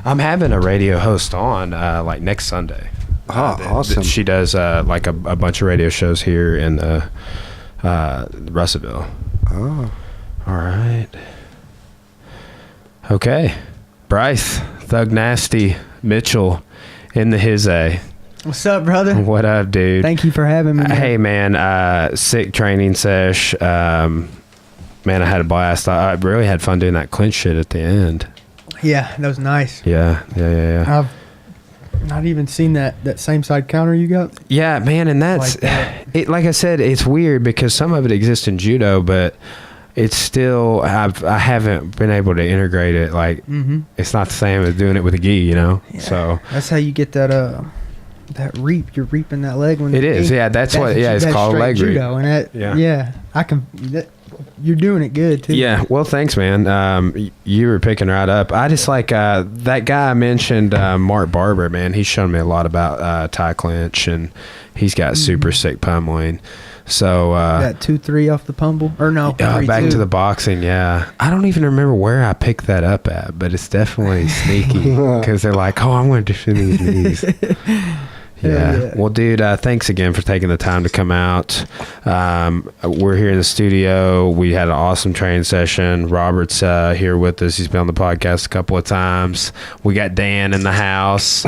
I'm having a radio host on like next Sunday. Awesome. She does like a bunch of radio shows here in Russellville. Oh. All right. Okay. Bryce, Thug Nasty, Mitchell in the his A. What's up, brother? What up, dude? Thank you for having me. Hey, man. Sick training sesh. Man, I had a blast. I really had fun doing that clinch shit at the end. Yeah, that was nice. Yeah. I've not even seen that same side counter you got. Yeah, man, and that's it. Like I said, it's weird because some of it exists in judo, but it's still I haven't been able to integrate it. Like it's not the same as doing it with a gi, you know. Yeah. So that's how you get that reap. You're reaping that leg when it is. Yeah, that's what. Yeah, it's called leg reap. Judo, and that, yeah, I can. You're doing it good too. Yeah, well, thanks, man. You were picking right up. I just like that guy I mentioned, Mark Barber. Man, he's shown me a lot about Thai clinch, and he's got super sick pummeling. So that 2-3 off the pummel, or no? Back to the boxing. Yeah, I don't even remember where I picked that up at, but it's definitely sneaky because they're like, "Oh, I'm going to defend these knees." Yeah. Well, dude, thanks again for taking the time to come out. We're here in the studio. We had an awesome training session. Robert's here with us. He's been on the podcast a couple of times. We got Dan in the house,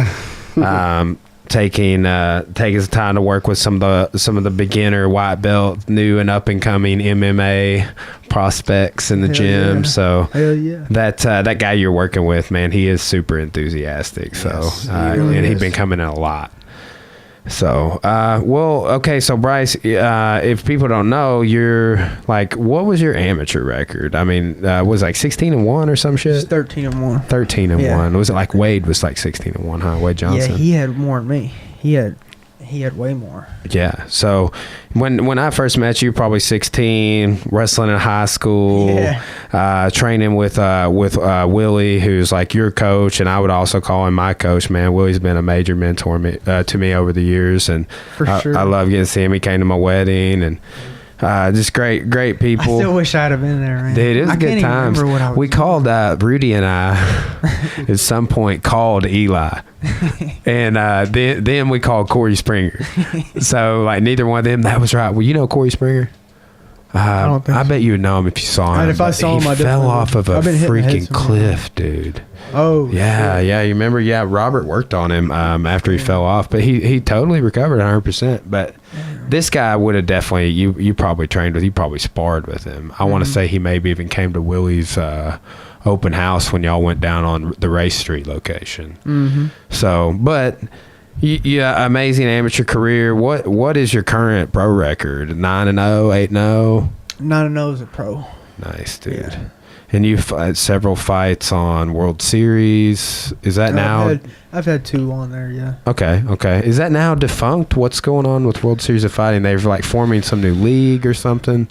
taking his time to work with some of the beginner white belt, new and up and coming MMA prospects in the gym. Yeah. So that guy you're working with, man, he is super enthusiastic. So and he's been coming in a lot. So, okay. So Bryce, if people don't know, you're like, what was your amateur record? I mean, was it like 16-1 or some shit? It's 13-1. 13-1. Was it like Wade was like 16-1, huh? Wade Johnson. Yeah, he had more than me. He had way more. Yeah. So when I first met you, probably 16, wrestling in high school, training with Willie, who's like your coach, and I would also call him my coach. Man, Willie's been a major mentor to me over the years, and sure. I love getting to see him. He came to my wedding, and just great people. I still wish I'd have been there, man. Dude, it was a good time. We called Rudy and I at some point called Eli, and then we called Corey Springer. So like neither one of them. That was right. Well, you know Corey Springer. I bet you would know him if you saw him. And if I saw him, I fell off of a freaking cliff, dude. Oh yeah, shit. Yeah. You remember? Yeah, Robert worked on him after he fell off, but he totally recovered 100%. But this guy would have definitely you probably trained with. You probably sparred with him. I want to say he maybe even came to Willie's open house when y'all went down on the Race Street location. So, but. Yeah, amazing amateur career. What is your current pro record? 9-0, 8-0. 9-0 is a pro. Nice, dude. Yeah. And you've had several fights on World Series. Is that now? I've had 2 on there. Yeah. Okay. Is that now defunct? What's going on with World Series of Fighting? They're like forming some new league or something.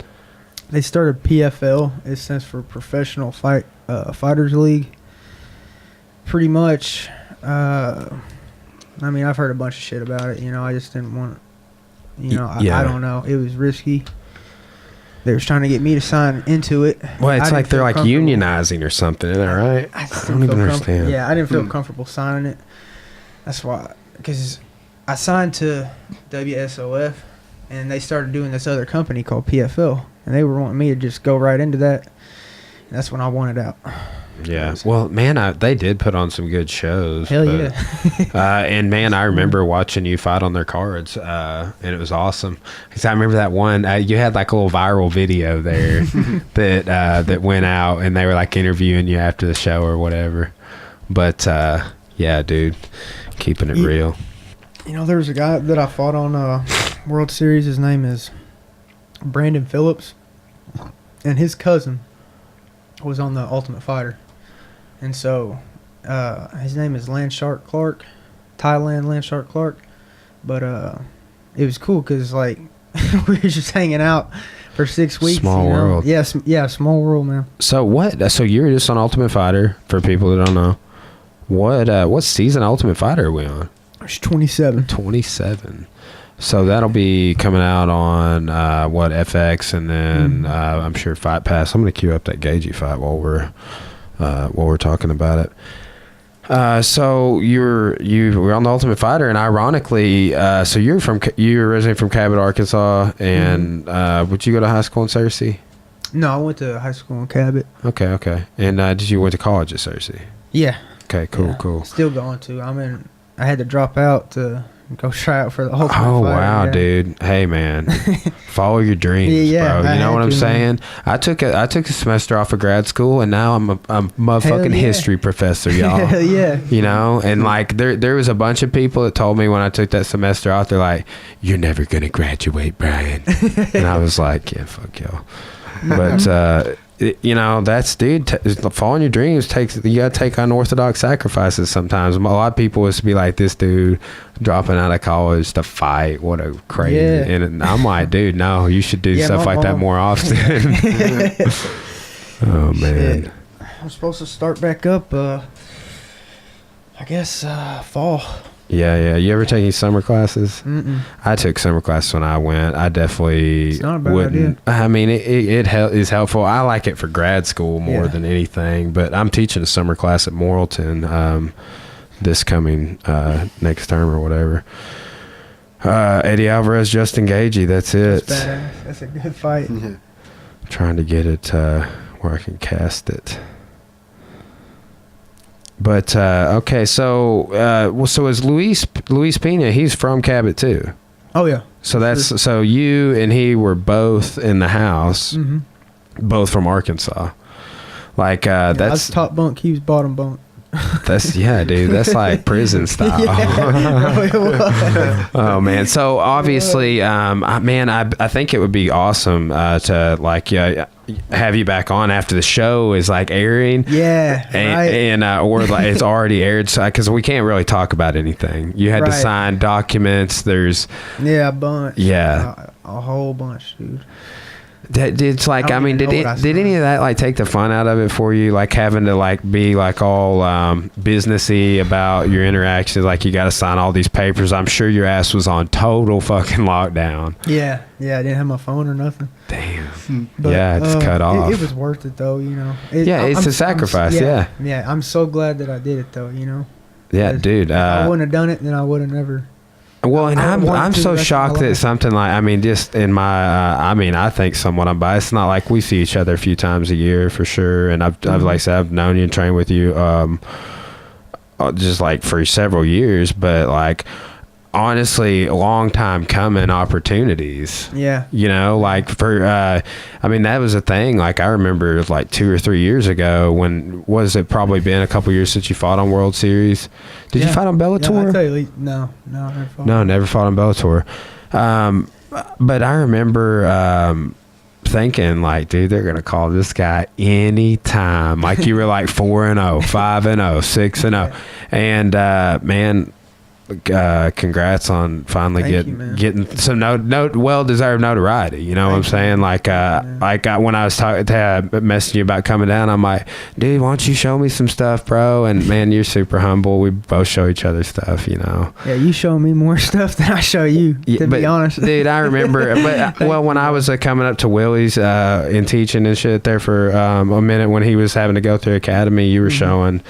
They started PFL. It stands for Professional Fighters League. Pretty much. I mean, I've heard a bunch of shit about it. You know, I just didn't want to, I don't know. It was risky. They was trying to get me to sign into it. Well, it's like they're like unionizing or something. Isn't that right? I don't even understand. Yeah, I didn't feel comfortable signing it. That's why. Because I signed to WSOF, and they started doing this other company called PFL. And they were wanting me to just go right into that. And that's when I wanted out. Yeah, well, man, they did put on some good shows. Hell yeah. And, man, I remember watching you fight on their cards, and it was awesome. Because I remember that one, you had like a little viral video there that went out, and they were like interviewing you after the show or whatever. But, yeah, dude, keeping it real. You know, there was a guy that I fought on World Series. His name is Brandon Phillips, and his cousin was on the Ultimate Fighter. And so his name is Landshark Clark, Thailand Landshark Clark. But it was cool because like we were just hanging out for 6 weeks. Small world. Yeah, small world, man. So what? So you're just on Ultimate Fighter for people that don't know. What season Ultimate Fighter are we on? It's 27. 27. So that'll be coming out on FX, and then I'm sure Fight Pass. I'm going to queue up that Gagey fight while we're talking about it. So you were on the Ultimate Fighter, and ironically, so you're originally from Cabot, Arkansas, and would you go to high school in Searcy? No, I went to high school in Cabot. Okay. And did you went to college at Searcy? Yeah. Okay, cool. Still going to. I had to drop out to go try out for the Ultimate Fighter. Oh, wow, dude. Hey, man. Follow your dreams, yeah, bro. You know what I'm saying? Man. I took a semester off of grad school, and now I'm a motherfucking history professor, y'all. Hell yeah. You know? And, like, there was a bunch of people that told me when I took that semester off, they're like, you're never going to graduate, Brian. And I was like, yeah, fuck y'all. But, you know, following your dreams you gotta take unorthodox sacrifices sometimes. A lot of people used to be like, this dude dropping out of college to fight, what a crazy. Yeah. And I'm like, dude, no, you should do stuff like that more often. Oh, man. Shit. I'm supposed to start back up, I guess, fall. Yeah. You ever take any summer classes? Mm-mm. I took summer classes when I went. I definitely It's not a bad wouldn't. idea. I mean, it is helpful. I like it for grad school more than anything. But I'm teaching a summer class at Morrilton this coming next term or whatever. Eddie Alvarez, Justin Gagey. That's it. That's badass. That's a good fight. Trying to get it where I can cast it. But okay, so so is Luis Pena? He's from Cabot too. Oh yeah. So so you and he were both in the house, both from Arkansas. Like I was that's top bunk. He was bottom bunk. dude. That's like prison style. Oh man. So obviously, I think it would be awesome to like have you back on after the show is like airing. Yeah. And or like it's already aired, because we can't really talk about anything. You had to sign documents. There's a bunch. Yeah. A whole bunch, dude. It's like, I mean, did any of that like take the fun out of it for you? Like having to like be like all businessy about your interactions, like you got to sign all these papers. I'm sure your ass was on total fucking lockdown. Yeah, I didn't have my phone or nothing. Damn. But, yeah, it's cut off. It was worth it though, you know. It's a sacrifice. Yeah, I'm so glad that I did it though, you know. Yeah, dude. If I wouldn't have done it, then I would have never. Well, and I'm so shocked that something like, I mean, just in my, I think somewhat I'm biased. It's not like we see each other a few times a year for sure. And I've like I said, I've known you and trained with you just like for several years, but like honestly, a long time coming opportunities. Yeah. You know, like for, I mean, that was a thing. Like I remember like 2 or 3 years ago was it probably been a couple years since you fought on World Series? Did you fight on Bellator? Yeah, I tell you, no, never fought. No, never fought on Bellator. But I remember thinking like, dude, they're gonna call this guy anytime. Like you were like 4-0, 5-0, 6-0, and man. Congrats on finally getting some well-deserved notoriety. You know what I'm saying? Like when I was messaging you about coming down, I'm like, dude, why don't you show me some stuff, bro? And man, you're super humble. We both show each other stuff, you know. Yeah, you show me more stuff than I show you. To be honest, dude, I remember. But when I was coming up to Willie's and teaching and shit there for a minute when he was having to go through academy, you were showing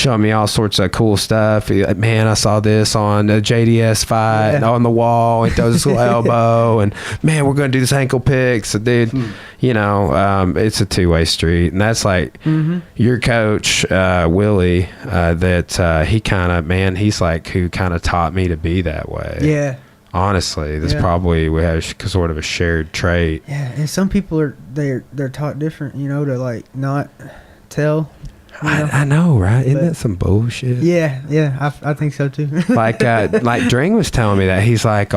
me all sorts of cool stuff. Man, I saw this on a JDS fight on the wall. He throws his little elbow, and man, we're gonna do this ankle pick. So, dude, you know, it's a two-way street, and that's like your coach, Willie. That he kind of he's like who kind of taught me to be that way. Yeah. Honestly, this probably we have sort of a shared trait. Yeah, and some people they're taught different, you know, to like not tell. I know, right? Isn't that some bullshit? Yeah, I think so too. like Dring was telling me that he's like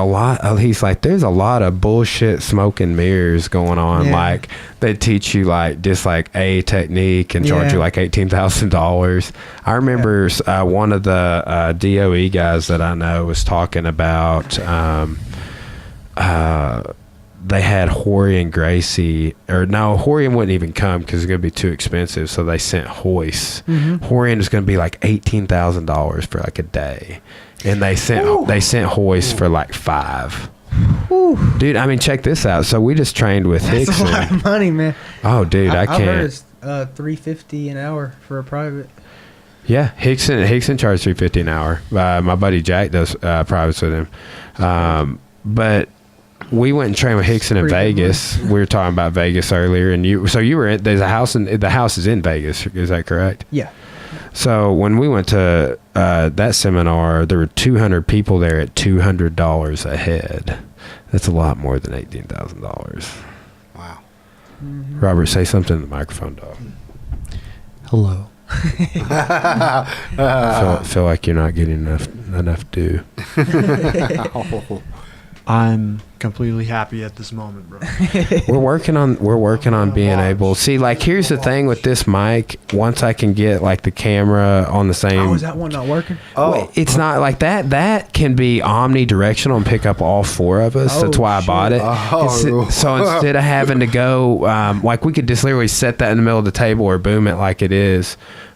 there's a lot of bullshit smoke and mirrors going on. Like they teach you like just like a technique and charge you like $18,000. I remember one of the DOE guys that I know was talking about they had Horry and Gracie, or no, Horry wouldn't even come because it's going to be too expensive. So they sent Hoist. Horry was going to be like $18,000 for like a day, and they sent Hoist for like $5,000. Dude, I mean, check this out. So we just trained with Hickson. That's a lot of money, man. Oh, dude, I can't. I heard it's $350 an hour for a private. Yeah, Hickson charged $350 an hour. My buddy Jack does privates with him. But we went and trained with Hickson in Vegas. We were talking about Vegas earlier, and you were in. There's a house the house is in Vegas. Is that correct? Yeah. So when we went to that seminar, there were 200 people there at $200 a head. That's a lot more than $18,000. Wow. Mm-hmm. Robert, say something to the microphone, dog. Hello. Feel like you're not getting enough due. I'm completely happy at this moment, bro. We're working on being able. See, like, here's the thing with this mic. Once I can get like the camera on the same. Oh, is that one not working? Well, it's not like that. That can be omnidirectional and pick up all four of us. That's why I bought it. So instead of having to go, like, we could just literally set that in the middle of the table or boom it like it is.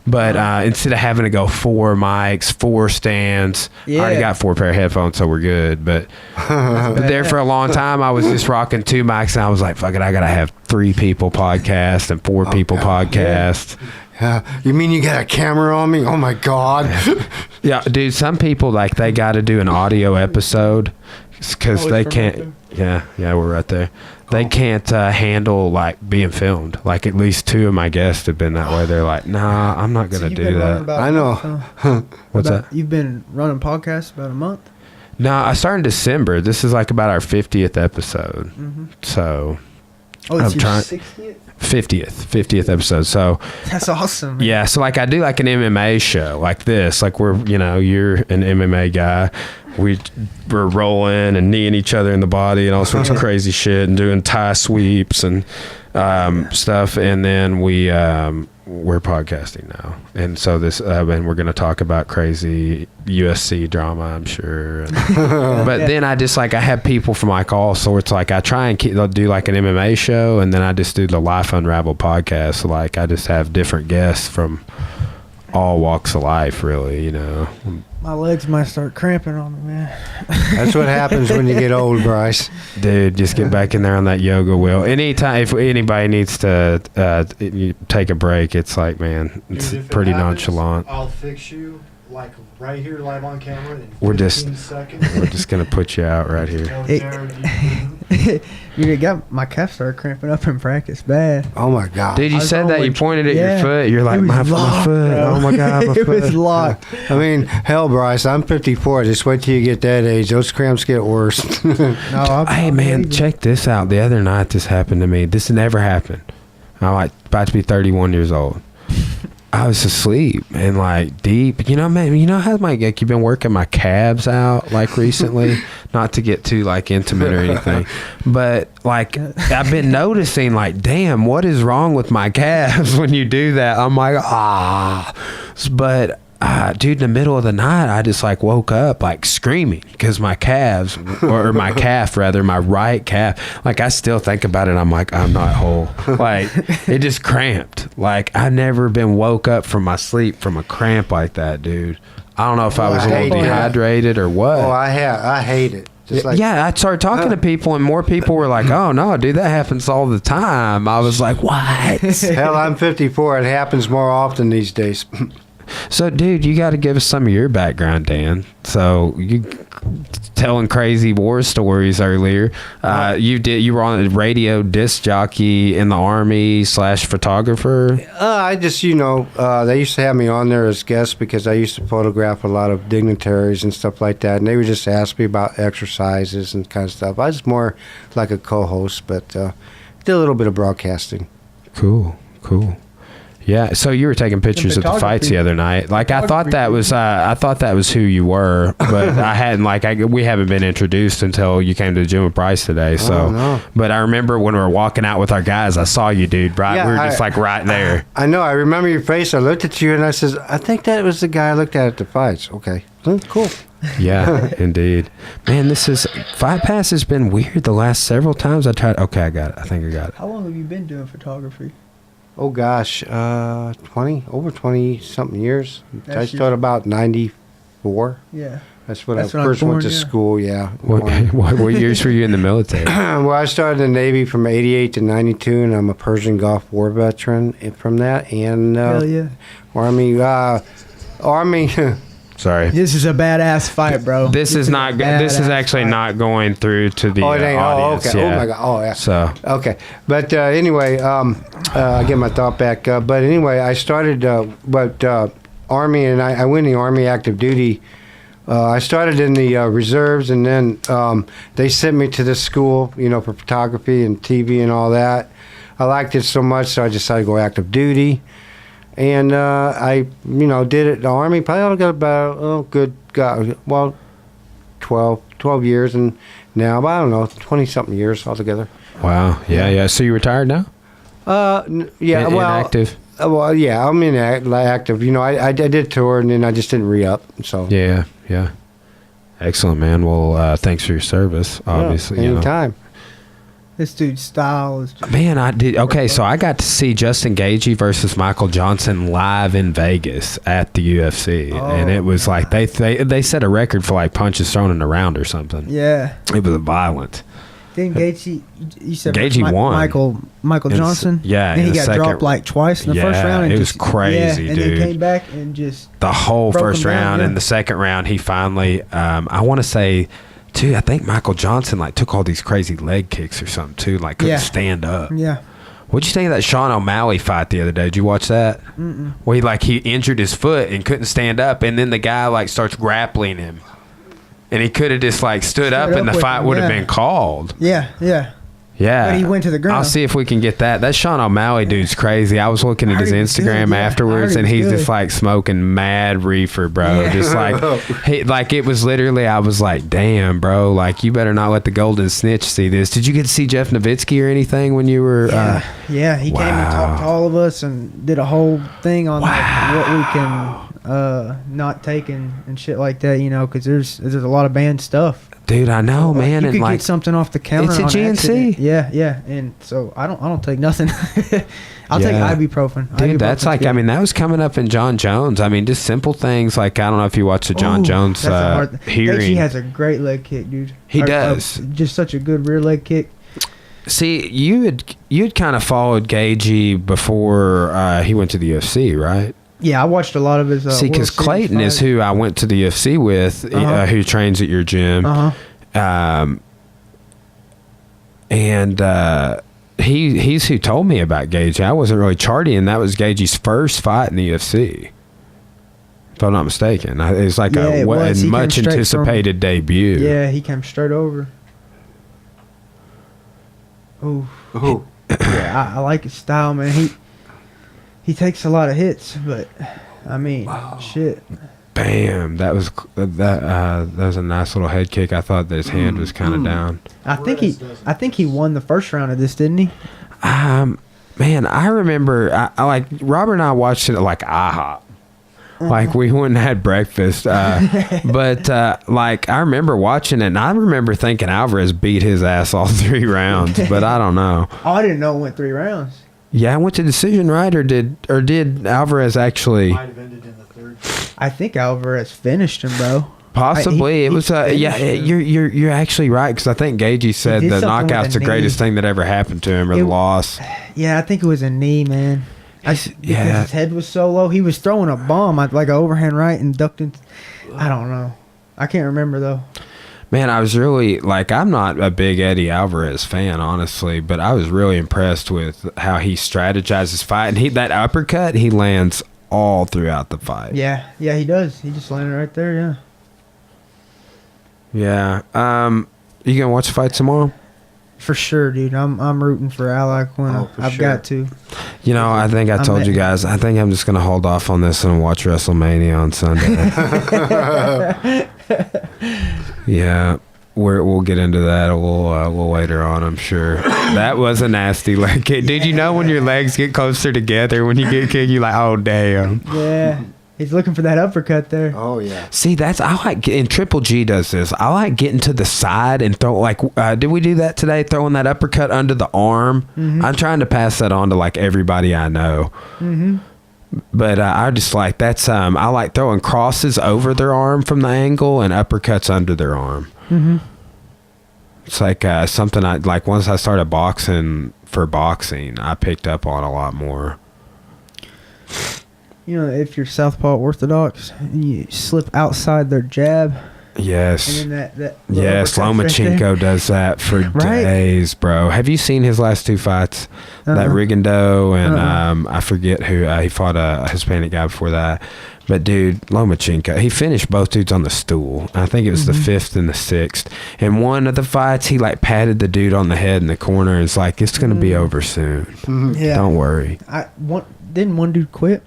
But instead of having to go 4 mics, 4 stands, I already got 4 pair of headphones, so we're good. But there for a long time, I was just rocking 2 mics, and I was like, fuck it, I got to have 3 people podcast and 4 people podcast. Yeah. You mean you got a camera on me? Oh, my God. Yeah, dude, some people, like, they got to do an audio episode because they can't. Yeah, we're right there. They can't handle, like, being filmed. Like, at least 2 of my guests have been that way. They're like, nah, I'm not going to do that. I know. What's that? You've been running podcasts about a month? No, I started in December. This is, like, about our 50th episode. Mm-hmm. So, it's your 60th? 50th episode. So that's awesome, man. Yeah, so like I do like an MMA show like this, like you're an MMA guy, we're rolling and kneeing each other in the body and all sorts of crazy shit and doing Thai sweeps and stuff, and then we're podcasting now, and so this and we're going to talk about crazy USC drama, I'm sure. But then I just I have people from like all sorts. Like I try and do like an MMA show, and then I just do the Life Unraveled podcast. So like I just have different guests from all walks of life, really. My legs might start cramping on me, man. That's what happens when you get old, Bryce. Dude, just get back in there on that yoga wheel. Anytime, if anybody needs to take a break, it's like, man, it's pretty nonchalant. I'll fix you, like, right here, live on camera in 15 We're just going to put you out right here. You got my calf started cramping up in practice bad. Oh my God. Dude, you said that, you pointed at your foot. You're like, my foot. Bro. Oh my God, my foot. It was locked. I mean, hell, Bryce, I'm 54. Just wait till you get that age. Those cramps get worse. Hey, man, check this out. The other night this happened to me. This never happened. I'm like about to be 31 years old. I was asleep and like deep. Man, how like you've been working my calves out like recently, not to get too like intimate or anything, but like I've been noticing like, damn, what is wrong with my calves when you do that? I'm like, but dude, in the middle of the night, I just like woke up like screaming because my calves, or my calf rather, my right calf, like I still think about it. I'm like, I'm not whole. Like it just cramped. Like I've never been woke up from my sleep from a cramp like that, dude. I don't know if I was a little dehydrated or what. Oh, I hate it. I started talking to people, and more people were like, oh no, dude, that happens all the time. I was like, what? Hell, I'm 54. It happens more often these days. So, dude, you got to give us some of your background, Dan. So, you telling crazy war stories earlier. You were on a radio disc jockey in the Army / photographer. I just, they used to have me on there as guest because I used to photograph a lot of dignitaries and stuff like that, and they would just ask me about exercises and kind of stuff. I was more like a co-host, but did a little bit of broadcasting. Cool. Yeah, so you were taking pictures of the fights the other night. Like I thought that was who you were, but I hadn't we haven't been introduced until you came to the gym with Bryce today. So, no. But I remember when we were walking out with our guys, I saw you, dude. Right, we were just like right there. I know. I remember your face. I looked at you and I says, I think that was the guy I looked at the fights. Okay, cool. Yeah, indeed. Man, Fight Pass has been weird the last several times I tried. Okay, I got it. I think I got it. How long have you been doing photography? Oh gosh, over 20 something years. I started about 94. Yeah. That's when I first went to school. Yeah. What years were you in the military? Well, I started in the Navy from 88 to 92, and I'm a Persian Gulf War veteran from that. And hell yeah. Army. Army. Sorry. This is a badass fight, bro. This is not. This is actually not going through to the audience. Okay. Yeah. Oh my God. Oh yeah. So okay, but anyway, I get my thought back. But anyway, I started. Army, and I went in the Army active duty. I started in the reserves, and then they sent me to this school, for photography and TV and all that. I liked it so much, so I decided to go active duty. And I, did it in the Army. Probably got about, 12 years, and now, I don't know, 20-something years altogether. wow. Yeah. So you retired now? Yeah, Inactive? Well, yeah, I'm in active. I did tour, and then I just didn't re-up. So Yeah. Excellent, man. Well, thanks for your service, obviously. anytime. This dude's style is just Man, I did. Okay, so I got to see Justin Gaethje versus Michael Johnson live in Vegas at the UFC, and it was like they set a record for like punches thrown in the round or something. yeah. It was violent. Didn't Gaethje? You said Gaethje won. Michael Johnson. Yeah, and in he the got second- dropped like twice in the first round. And it was crazy, and dude. then came back and just The whole broke first him down, round yeah. and the second round, he finally. I want to say, too. I think Michael Johnson like took all these crazy leg kicks or something too. Like couldn't stand up. yeah. What'd you think of that Sean O'Malley fight the other day? Did you watch that? Mm-mm. Where he injured his foot and couldn't stand up, and then the guy like starts grappling him, and he could have just like stood up and the with fight him, would have yeah. been called. Yeah. Yeah. But he went to the ground. I'll see if we can get that. That Sean O'Malley dude's crazy. I was looking at I his heard he was Instagram good, yeah. afterwards, I heard and he he's was just good. like smoking mad reefer, bro. Yeah. Just like it was literally. I was like, damn, bro. Like you better not let the golden snitch see this. Did you get to see Jeff Nowitzki or anything when you were? Yeah, he came and talked to all of us and did a whole thing on like, what we can not take and shit like that, because there's a lot of banned stuff. Dude, I know, man. You and could like get something off the counter. it's a on GNC. accident. Yeah, and so I don't take nothing. I'll take Yeah. ibuprofen. Dude, that's Ibuprofen's like, good. that was coming up in John Jones. I mean, just simple things like, I don't know if you watched the John Ooh, Jones that's a hard hearing. Gaethje has a great leg kick, dude. He does. Just such a good rear leg kick. See, you had kind of followed Gaethje before he went to the UFC, right? Yeah, I watched a lot of his. See, because World Series Clayton is fights. who I went to the UFC with, who trains at your gym. And he's who told me about Gaethje. I wasn't really charting, and that was Gaethje's first fight in the UFC. If I'm not mistaken, it was like Yeah, it was. a He came much straight anticipated debut. Yeah, he came straight over. Ooh. Yeah, I like his style, man. He takes a lot of hits, but I mean, shit. Bam! That was a nice little head kick. I thought that his hand was kind of down. I think he won the first round of this, didn't he? Man, I remember. I like Robert and I watched it at like IHOP. Like we went and had breakfast, but like I remember watching it, and I remember thinking Alvarez beat his ass all 3 rounds. But I don't know. Oh, I didn't know it went 3 rounds. Yeah, I went to decision, right? Or did Alvarez actually? Might have ended in the third. I think Alvarez finished him, bro. Possibly. It was. Yeah, him. you're actually right, because I think Gaethje said did the something with knockout's the the greatest knee. thing that ever happened to him, or the loss. Yeah, I think it was a knee, man. Because yeah. his head was so low. He was throwing a bomb, like an overhand right, and ducked in. I don't know. I can't remember, though. Man, I was really, like, I'm not a big Eddie Alvarez fan, honestly, but I was really impressed with how he strategized his fight. And that uppercut, he lands all throughout the fight. Yeah, he does. He just landed right there, Yeah. You going to watch the fight tomorrow? For sure, dude. I'm rooting for Alak when I've got to. You know, I think I told you guys, I think I'm just going to hold off on this and watch WrestleMania on Sunday. Yeah. We'll get into that a little later on, I'm sure. That was a nasty leg kick. Did you know when your legs get closer together, when you get kicked, you're like, oh, damn. Yeah. He's looking for that uppercut there. Oh yeah. See, I like, and Triple G does this. I like getting to the side and throw, like, did we do that today? Throwing that uppercut under the arm. Mm-hmm. I'm trying to pass that on to like everybody I know. Mm-hmm. But I just like, that's, I like throwing crosses over their arm from the angle and uppercuts under their arm. Mm-hmm. It's like something I, like once I started boxing, I picked up on a lot more. You know, if you're southpaw orthodox and you slip outside their jab. Yes. And then that yes, Lomachenko does that for days, bro. Have you seen his last 2 fights? That Rigondeaux and I forget who. He fought a Hispanic guy before that. But, dude, Lomachenko, he finished both dudes on the stool. I think it was the 5th and the 6th. And one of the fights, he, like, patted the dude on the head in the corner and it's like, it's going to be over soon. Yeah. Don't worry. Didn't one dude quit?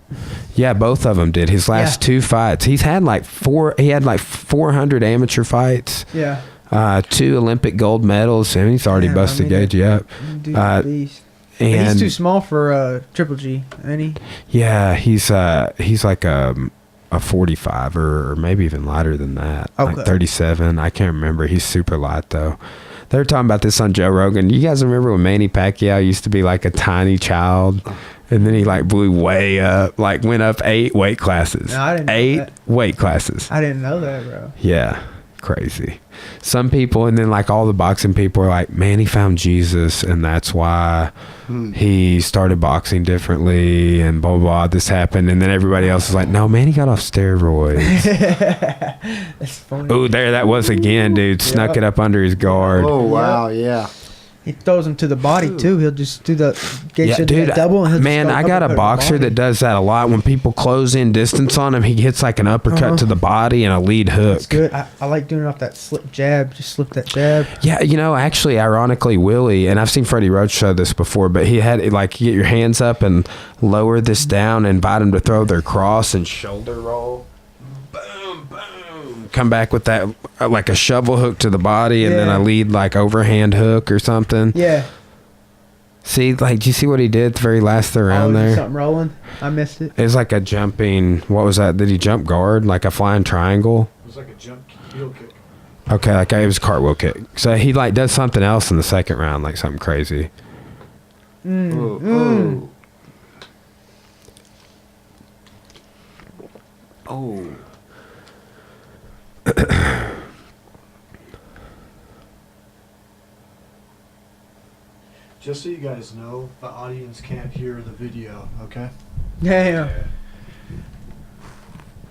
Yeah, both of them did. His last 2 fights. He had like 400 amateur fights. Yeah. 2 Olympic gold medals. And he's already busted Gagey up. Dude's beast. And he's too small for Triple G, ain't he? Yeah, he's like a 45 or maybe even lighter than that. Okay. Like 37. I can't remember. He's super light though. They were talking about this on Joe Rogan. You guys remember when Manny Pacquiao used to be like a tiny child? And then he like blew way up, like went up 8 weight classes. No, I didn't know 8 that. weight classes. I didn't know that, bro. Yeah, crazy. Some people, and then like all the boxing people are like, man, he found Jesus, and that's why he started boxing differently, and blah, blah, blah, this happened. And then everybody else is like, no, man, he got off steroids. That's funny. Oh, there that was again, dude. Snuck it up under his guard. Oh, wow, yeah. He throws him to the body too. He'll just do the dude, double. And man, I got a boxer that does that a lot. When people close in distance on him, he hits like an uppercut to the body and a lead hook. That's good. I like doing it off that slip jab. Just slip that jab. Yeah, you know, actually, ironically, Willie, and I've seen Freddie Roach show this before, but he had like you get your hands up and lower this down and invite them to throw their cross and shoulder roll. Boom, boom. Come back with that like a shovel hook to the body and then a lead like overhand hook or something. Yeah. See, like, do you see what he did at the very last round there? Something rolling. I missed it. It was like a jumping. What was that? Did he jump guard? Like a flying triangle? It was like a jump heel kick. Okay, like it was a cartwheel kick. So he like does something else in the second round, like something crazy. Oh. Just so you guys know, the audience can't hear the video, okay? Yeah.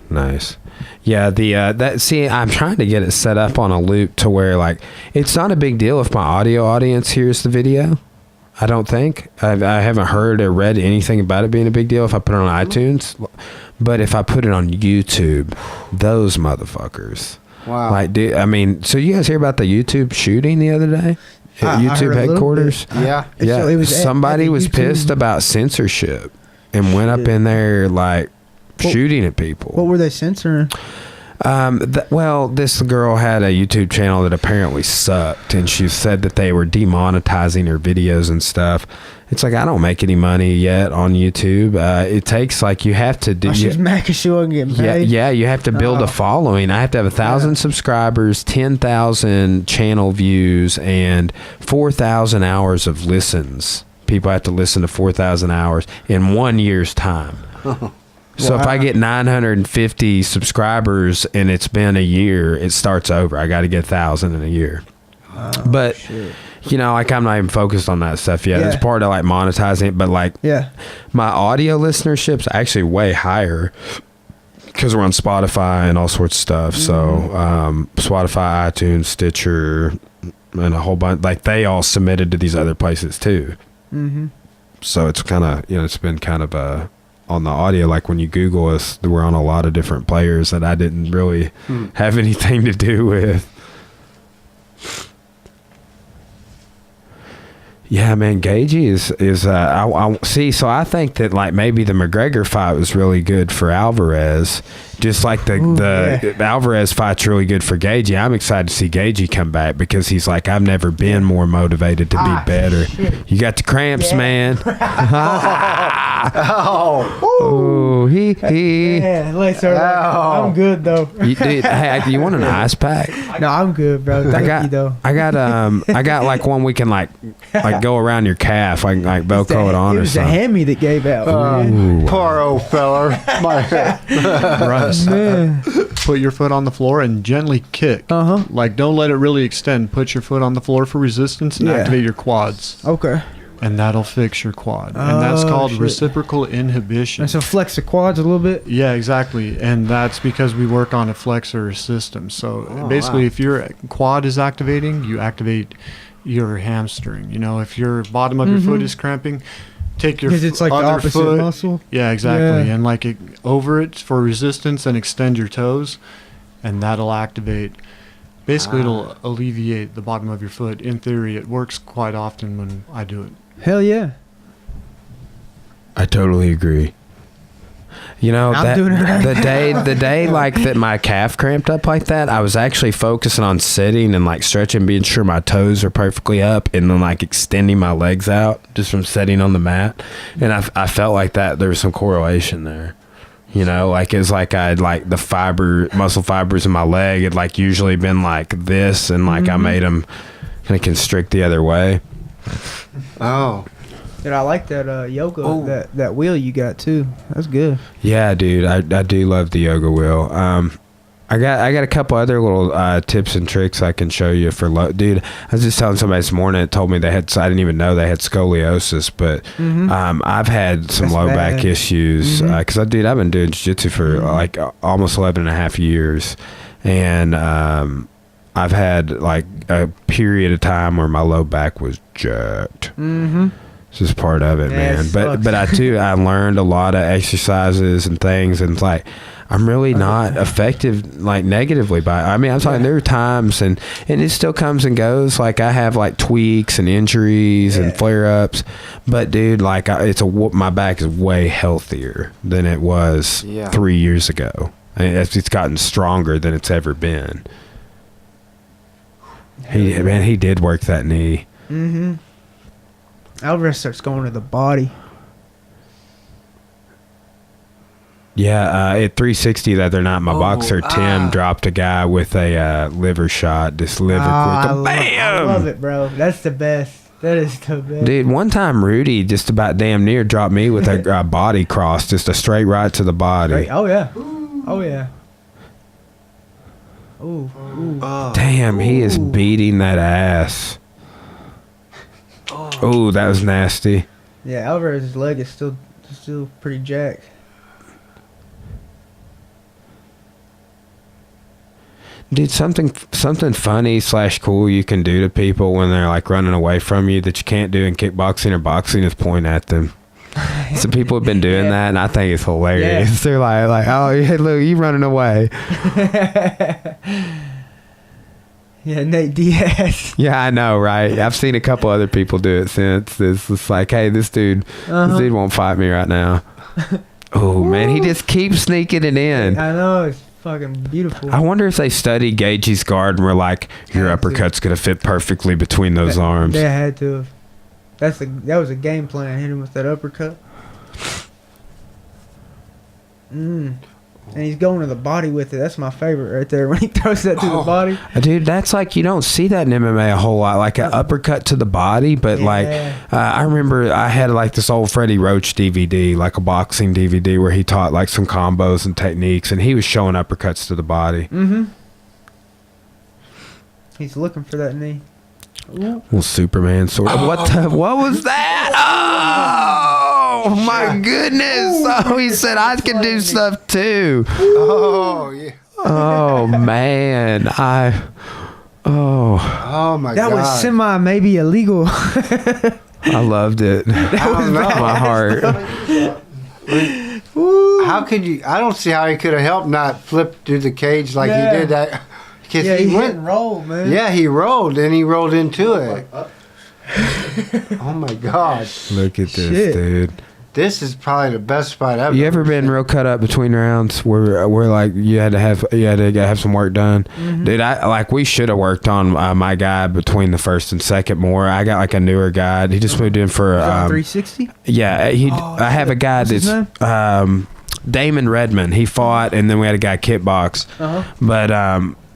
Nice. Yeah, I'm trying to get it set up on a loop to where like it's not a big deal if my audio audience hears the video. I don't think. I haven't heard or read anything about it being a big deal if I put it on iTunes. But if I put it on YouTube, those motherfuckers. Wow. Like, dude, I mean, so you guys hear about the YouTube shooting the other day? At YouTube headquarters? Yeah. Yeah. So somebody was pissed about censorship and went up in there like shooting at people. What were they censoring? Well, this girl had a YouTube channel that apparently sucked, and she said that they were demonetizing her videos and stuff. It's like, I don't make any money yet on YouTube. It takes like you have to do. She's making sure I'm getting paid. Yeah, you have to build a following. I have to have 1,000 subscribers, 10,000 channel views, and 4,000 hours of listens. People have to listen to 4,000 hours in 1 year's time. So if I get 950 subscribers and it's been a year, it starts over. I got to get 1,000 in a year. But shit. You know, like I'm not even focused on that stuff yet. It's part of like monetizing it, but like my audio listenership's actually way higher because we're on Spotify and all sorts of stuff. So Spotify, iTunes, Stitcher, and a whole bunch. Like they all submitted to these other places too. So it's kind of, you know, it's been kind of on the audio, like when you Google us, we're on a lot of different players that I didn't really have anything to do with. Yeah, man, Gagey is I see. So I think that like maybe the McGregor fight was really good for Alvarez, just like the Alvarez fight's really good for Gagey. I'm excited to see Gagey come back because he's like, I've never been more motivated to be better. Shit. You got the cramps, man. He. Yeah, I'm good though. You, dude, hey, you want an ice pack? No, I'm good, bro. I got like one we can like go around your calf, like Velcro it on or something. It was a Hemi that gave out. Poor old fella. Bryce, put your foot on the floor and gently kick. Like, don't let it really extend. Put your foot on the floor for resistance and activate your quads. Okay. and that'll fix your quad. And that's called shit. reciprocal inhibition. And so flex the quads a little bit. Yeah, exactly. And that's because we work on a flexor system. So basically, if your quad is activating, you activate your hamstring. You know, if your bottom of your foot is cramping, take your Because it's like the other opposite foot. muscle. Yeah, exactly. Yeah. And like over it for resistance and extend your toes, and that'll activate. Basically, it'll alleviate the bottom of your foot. In theory, it works quite often when I do it. Hell yeah. I totally agree. You know, I'm doing it right the day like that my calf cramped up like that, I was actually focusing on sitting and like stretching, being sure my toes are perfectly up, and then like extending my legs out just from sitting on the mat. And I felt like that there was some correlation there. You know, like it's like I'd like the muscle fibers in my leg had like usually been like this, and like I made them kind of constrict the other way. Oh. Dude, I like that yoga, that wheel you got too. That's good. Yeah, dude, I do love the yoga wheel. I got a couple other little tips and tricks I can show you for dude. I was just telling somebody this morning. It told me I didn't even know they had scoliosis, but I've had some That's low bad. back issues because I've been doing jiu-jitsu for like almost 11 and a half years, and I've had like a period of time where my low back was jacked. It's just part of it, Yeah, man. it But I learned a lot of exercises and things, and it's like I'm really not affected like negatively by it. I mean, I'm talking there are times and it still comes and goes. Like I have like tweaks and injuries and flare ups, but dude, like my back is way healthier than it was 3 years ago. I mean, it's gotten stronger than it's ever been. He did work that knee. Alvarez starts going to the body. Yeah, at 360 the other night, my boxer Tim dropped a guy with a liver shot. Just liver quick, bam! I love it, bro. That's the best. That is the best. Dude, one time Rudy just about damn near dropped me with a body cross, just a straight right to the body. Right. Oh yeah. Oh yeah. Ooh. Damn, he is beating that ass. Oh, that was nasty. Yeah, Alvarez's leg is still pretty jacked. Dude, something funny / cool you can do to people when they're like running away from you that you can't do in kickboxing or boxing is point at them. Some people have been doing that, and I think it's hilarious. They're like, oh, hey, look, you running away. Yeah, Nate Diaz. Yeah, I know, right? I've seen a couple other people do it since. It's like, hey, this dude won't fight me right now. Oh, man, he just keeps sneaking it in. I know, it's fucking beautiful. I wonder if they studied Gaethje's guard and were like, your uppercut's going to fit perfectly between those arms. They had to have. That was a game plan, hit him with that uppercut. And he's going to the body with it. That's my favorite right there, when he throws that to the body. Dude, that's like, you don't see that in MMA a whole lot, like an uppercut to the body. But like, I remember I had like this old Freddie Roach DVD, like a boxing DVD, where he taught like some combos and techniques, and he was showing uppercuts to the body. He's looking for that knee. Ooh. Well, Superman sword. What was that? Oh my goodness! Oh, he said I can do stuff too. Oh yeah. Oh man, Oh my God. That was maybe illegal. I loved it. I don't know. My heart. How could you? I don't see how he could have helped not flip through the cage like he did that. Because Yeah, he went and rolled, man. Yeah, he rolled and he rolled into it. Oh my God! Look at this, Shit. dude. This is probably the best spot ever. You ever been real cut up between rounds where like you had to have some work done? Dude, we should have worked on my guy between the first and second more. I got like a newer guy. He just moved in for 360. Yeah, I have a guy What's his that's Damon Redmond. He fought, and then we had a guy kickbox. But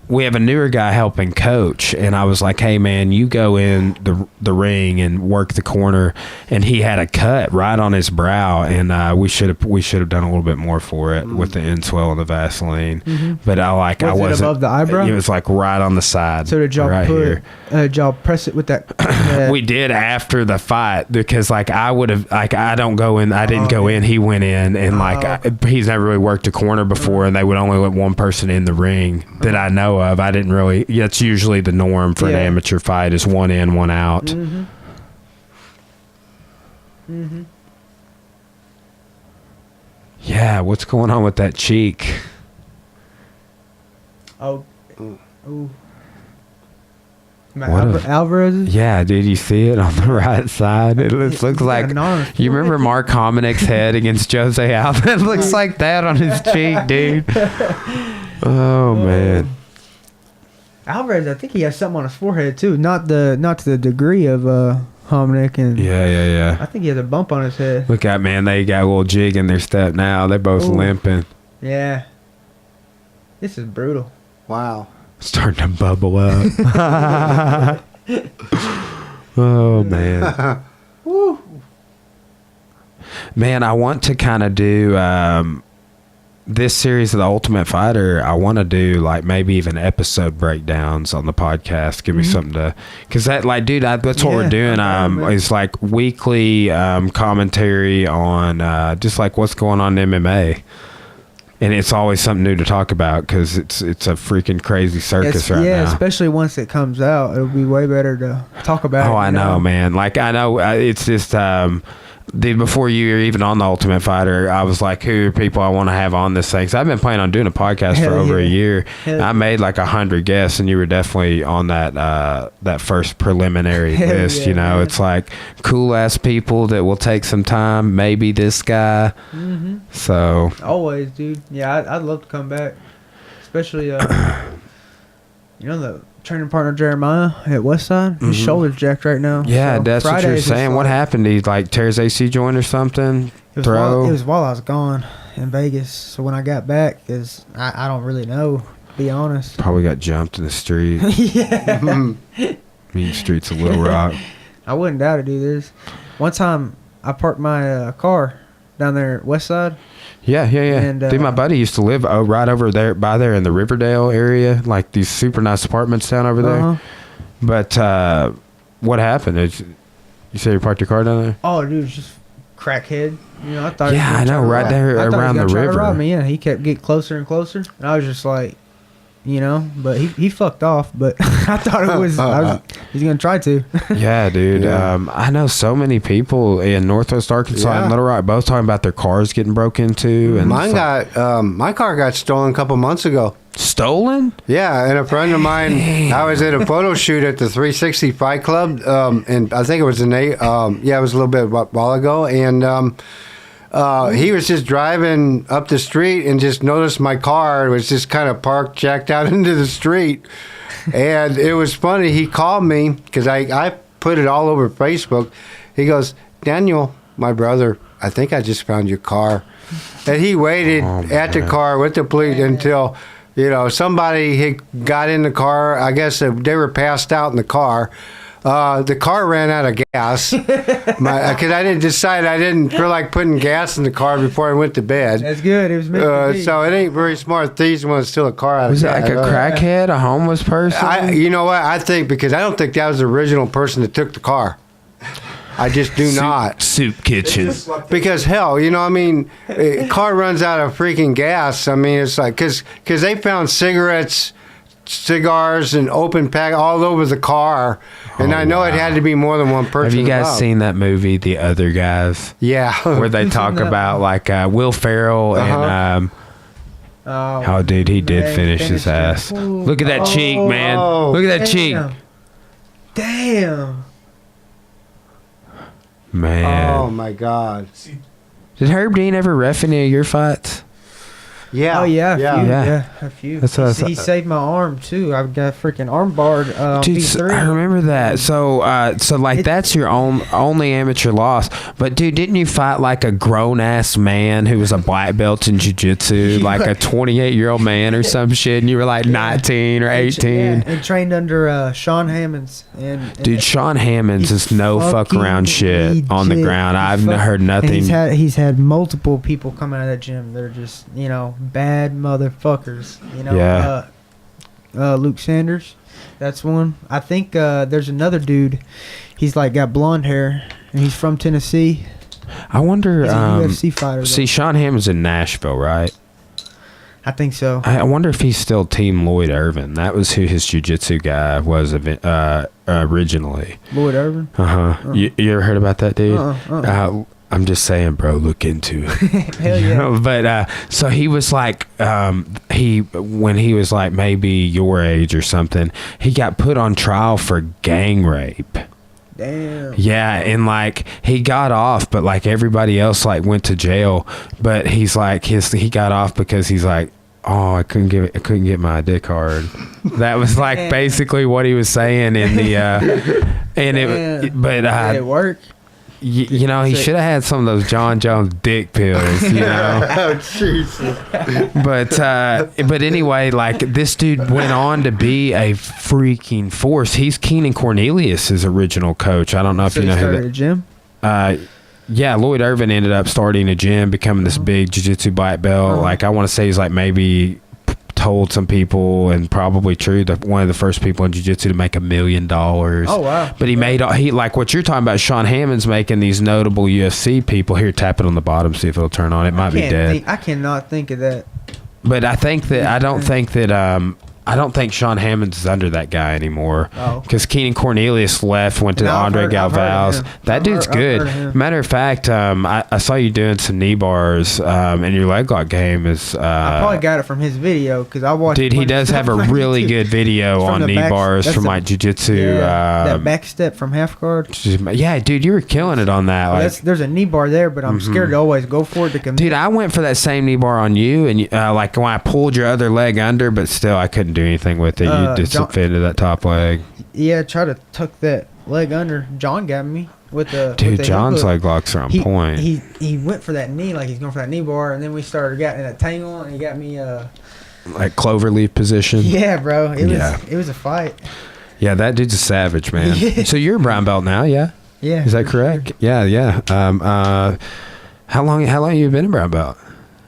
we have a newer guy helping coach, and I was like, hey man, you go in the ring and work the corner. And he had a cut right on his brow, and we should have done a little bit more for it with the Inswell and the Vaseline. But I wasn't above the eyebrow? It was like right on the side. So did y'all right here. did y'all press it with that Yeah. We did after the fight because like I would have like I don't go in. I didn't go in. He went in and he's never really worked a corner before, and they would only let one person in the ring that I know of. I didn't really. That's usually the norm for an amateur fight is one in, one out. Mm-hmm. Mm-hmm. Yeah, what's going on with that cheek? Oh. Ooh. What Alvarez? Yeah, dude, you see it on the right side. It looks like you remember Mark Hominik's head against Jose Aldo. It looks like that on his cheek, dude. Oh man. Alvarez, I think he has something on his forehead too. Not to the degree of Hominik and Yeah. I think he has a bump on his head. Look at man, they got a little jig in their step now. They're both limping. Yeah. This is brutal. Wow. Starting to bubble up. Oh man. Woo. Man, I want to kind of do this series of The Ultimate Fighter. I want to do like maybe even episode breakdowns on the podcast. Give me something to, because that like, dude, that's what we're doing. It's like weekly commentary on just like what's going on in MMA. And it's always something new to talk about because it's a freaking crazy circus right now. Yeah, especially once it comes out, it'll be way better to talk about. Oh, I know, man. Like I know, it's just dude. Before you were even on the Ultimate Fighter, I was like, who are people I want to have on this thing? So I've been planning on doing a podcast for over a year. I made like 100 guests, and you were definitely on that first preliminary list. Yeah, you know, man. It's like cool ass people that will take some time. Maybe this guy. Mm-hmm. So always, dude. Yeah, I'd love to come back, especially you know the training partner Jeremiah at Westside. His shoulder's jacked right now. Yeah, so that's what you're saying. What happened? He like tears AC joint or something? It was while I was gone in Vegas. So when I got back, because I don't really know, to be honest. Probably got jumped in the street. Yeah. Mean streets of Little Rock. I wouldn't doubt it either. One time I parked my car down there at Westside. Yeah. And, dude, my buddy used to live right over there in the Riverdale area, like these super nice apartments down over there. But what happened? You say you parked your car down there? Oh, dude, it's just crackhead. You know, I thought. Yeah, I know, right there around the river. Rob me. Yeah, he kept getting closer and closer, and I was just like, you know, but he fucked off. But I thought it was, he's gonna try to. Yeah, dude. Yeah. I know so many people in Northwest Arkansas and Little Rock both talking about their cars getting broke into. And my car got stolen a couple months ago. Stolen? Yeah, and a friend of mine. I was at a photo shoot at the 360 Fight Club, and I think it was it was a little bit while ago, and. He was just driving up the street and just noticed my car was just kind of parked, jacked out into the street. And it was funny. He called me because I put it all over Facebook. He goes, Daniel, my brother, I think I just found your car. And he waited at the car with the police until, you know, somebody had got in the car. I guess they were passed out in the car. The car ran out of gas because I didn't feel like putting gas in the car before I went to bed. That's good. It was meant to be. So it ain't very smart. Thieves want to steal a car out of gas. Was it like a crackhead, a homeless person? You know what? I think because I don't think that was the original person that took the car. I just do not. Soup kitchen. Because hell, you know, I mean, car runs out of freaking gas. I mean, it's like because they found cigarettes, cigars, and open pack all over the car. And I know it had to be more than one person. Have you guys seen that movie, The Other Guys? Yeah. Where they talk about like Will Ferrell and dude, he did finish his ass. Look at that cheek, man. Look at that cheek. Damn. Man. Oh my God. Did Herb Dean ever ref any of your fights? Yeah. Oh yeah, a few. That's what he saved my arm too. I've got freaking arm barred. Dude, I remember that. So like that's your only amateur loss. But dude, didn't you fight like a grown ass man who was a black belt in jiu-jitsu, like a 28-year-old man or some shit, and you were like 19 or 18? And trained under Sean Hammonds. Dude, Sean Hammonds is no fuck around shit legit. On the ground. I've heard nothing. He's had multiple people come out of that gym. They're just, you know, bad motherfuckers, you know. Yeah. Luke Sanders. That's one. I think there's another dude. He's like got blonde hair, and he's from Tennessee. I wonder. He's a UFC fighter. See, Sean Hammond's in Nashville, right? I think so. I wonder if he's still Team Lloyd Irvin. That was who his jiu-jitsu guy was originally. Lloyd Irvin? Uh-huh. You ever heard about that dude? I'm just saying, bro, look into it. Hell yeah. But so he was like, when he was like maybe your age or something, he got put on trial for gang rape. Damn. Yeah, and like he got off, but like everybody else like went to jail. But he's like he got off because he's like, oh, I couldn't get my ID card. That was like basically what he was saying in the and Did it work? You know, he should have had some of those John Jones dick pills, you know. Oh, Jesus. But anyway, like this dude went on to be a freaking force. He's Keenan Cornelius' original coach. I don't know if you know who that. A gym? Yeah, Lloyd Irvin ended up starting a gym, becoming this big jiu-jitsu black belt. Like I want to say he's like maybe told some people, and probably true, that one of the first people in jiu-jitsu to make $1 million. Oh wow. But he like what you're talking about, Sean Hammond's making these notable UFC people. Here, tap it on the bottom, see if it'll turn on. It might be dead. I cannot think of that. But I think that I don't think Sean Hammond's is under that guy anymore. Because Keenan Cornelius went to Andre Galvez. That dude's good. Matter of fact, I saw you doing some knee bars, and your leg lock game is. I probably got it from his video because I watched. Dude, he does have a really good video on knee bars from like jiu-jitsu. That back step from half guard. Yeah, dude, you were killing it on that. Like, there's a knee bar there, but I'm scared to always go for it. Dude, I went for that same knee bar on you, and like when I pulled your other leg under, but still I couldn't do anything with it. You just fit into that top leg. Yeah, try to tuck that leg under. John got me with the John's leg locks are on point. He went for that knee, like he's going for that knee bar, and then we started getting in a tangle, and he got me like cloverleaf position. Yeah, bro. It was a fight. Yeah, that dude's a savage, man. Yeah. So you're a brown belt now, yeah? Yeah. Is that correct? Sure. Yeah. How long have you been a brown belt?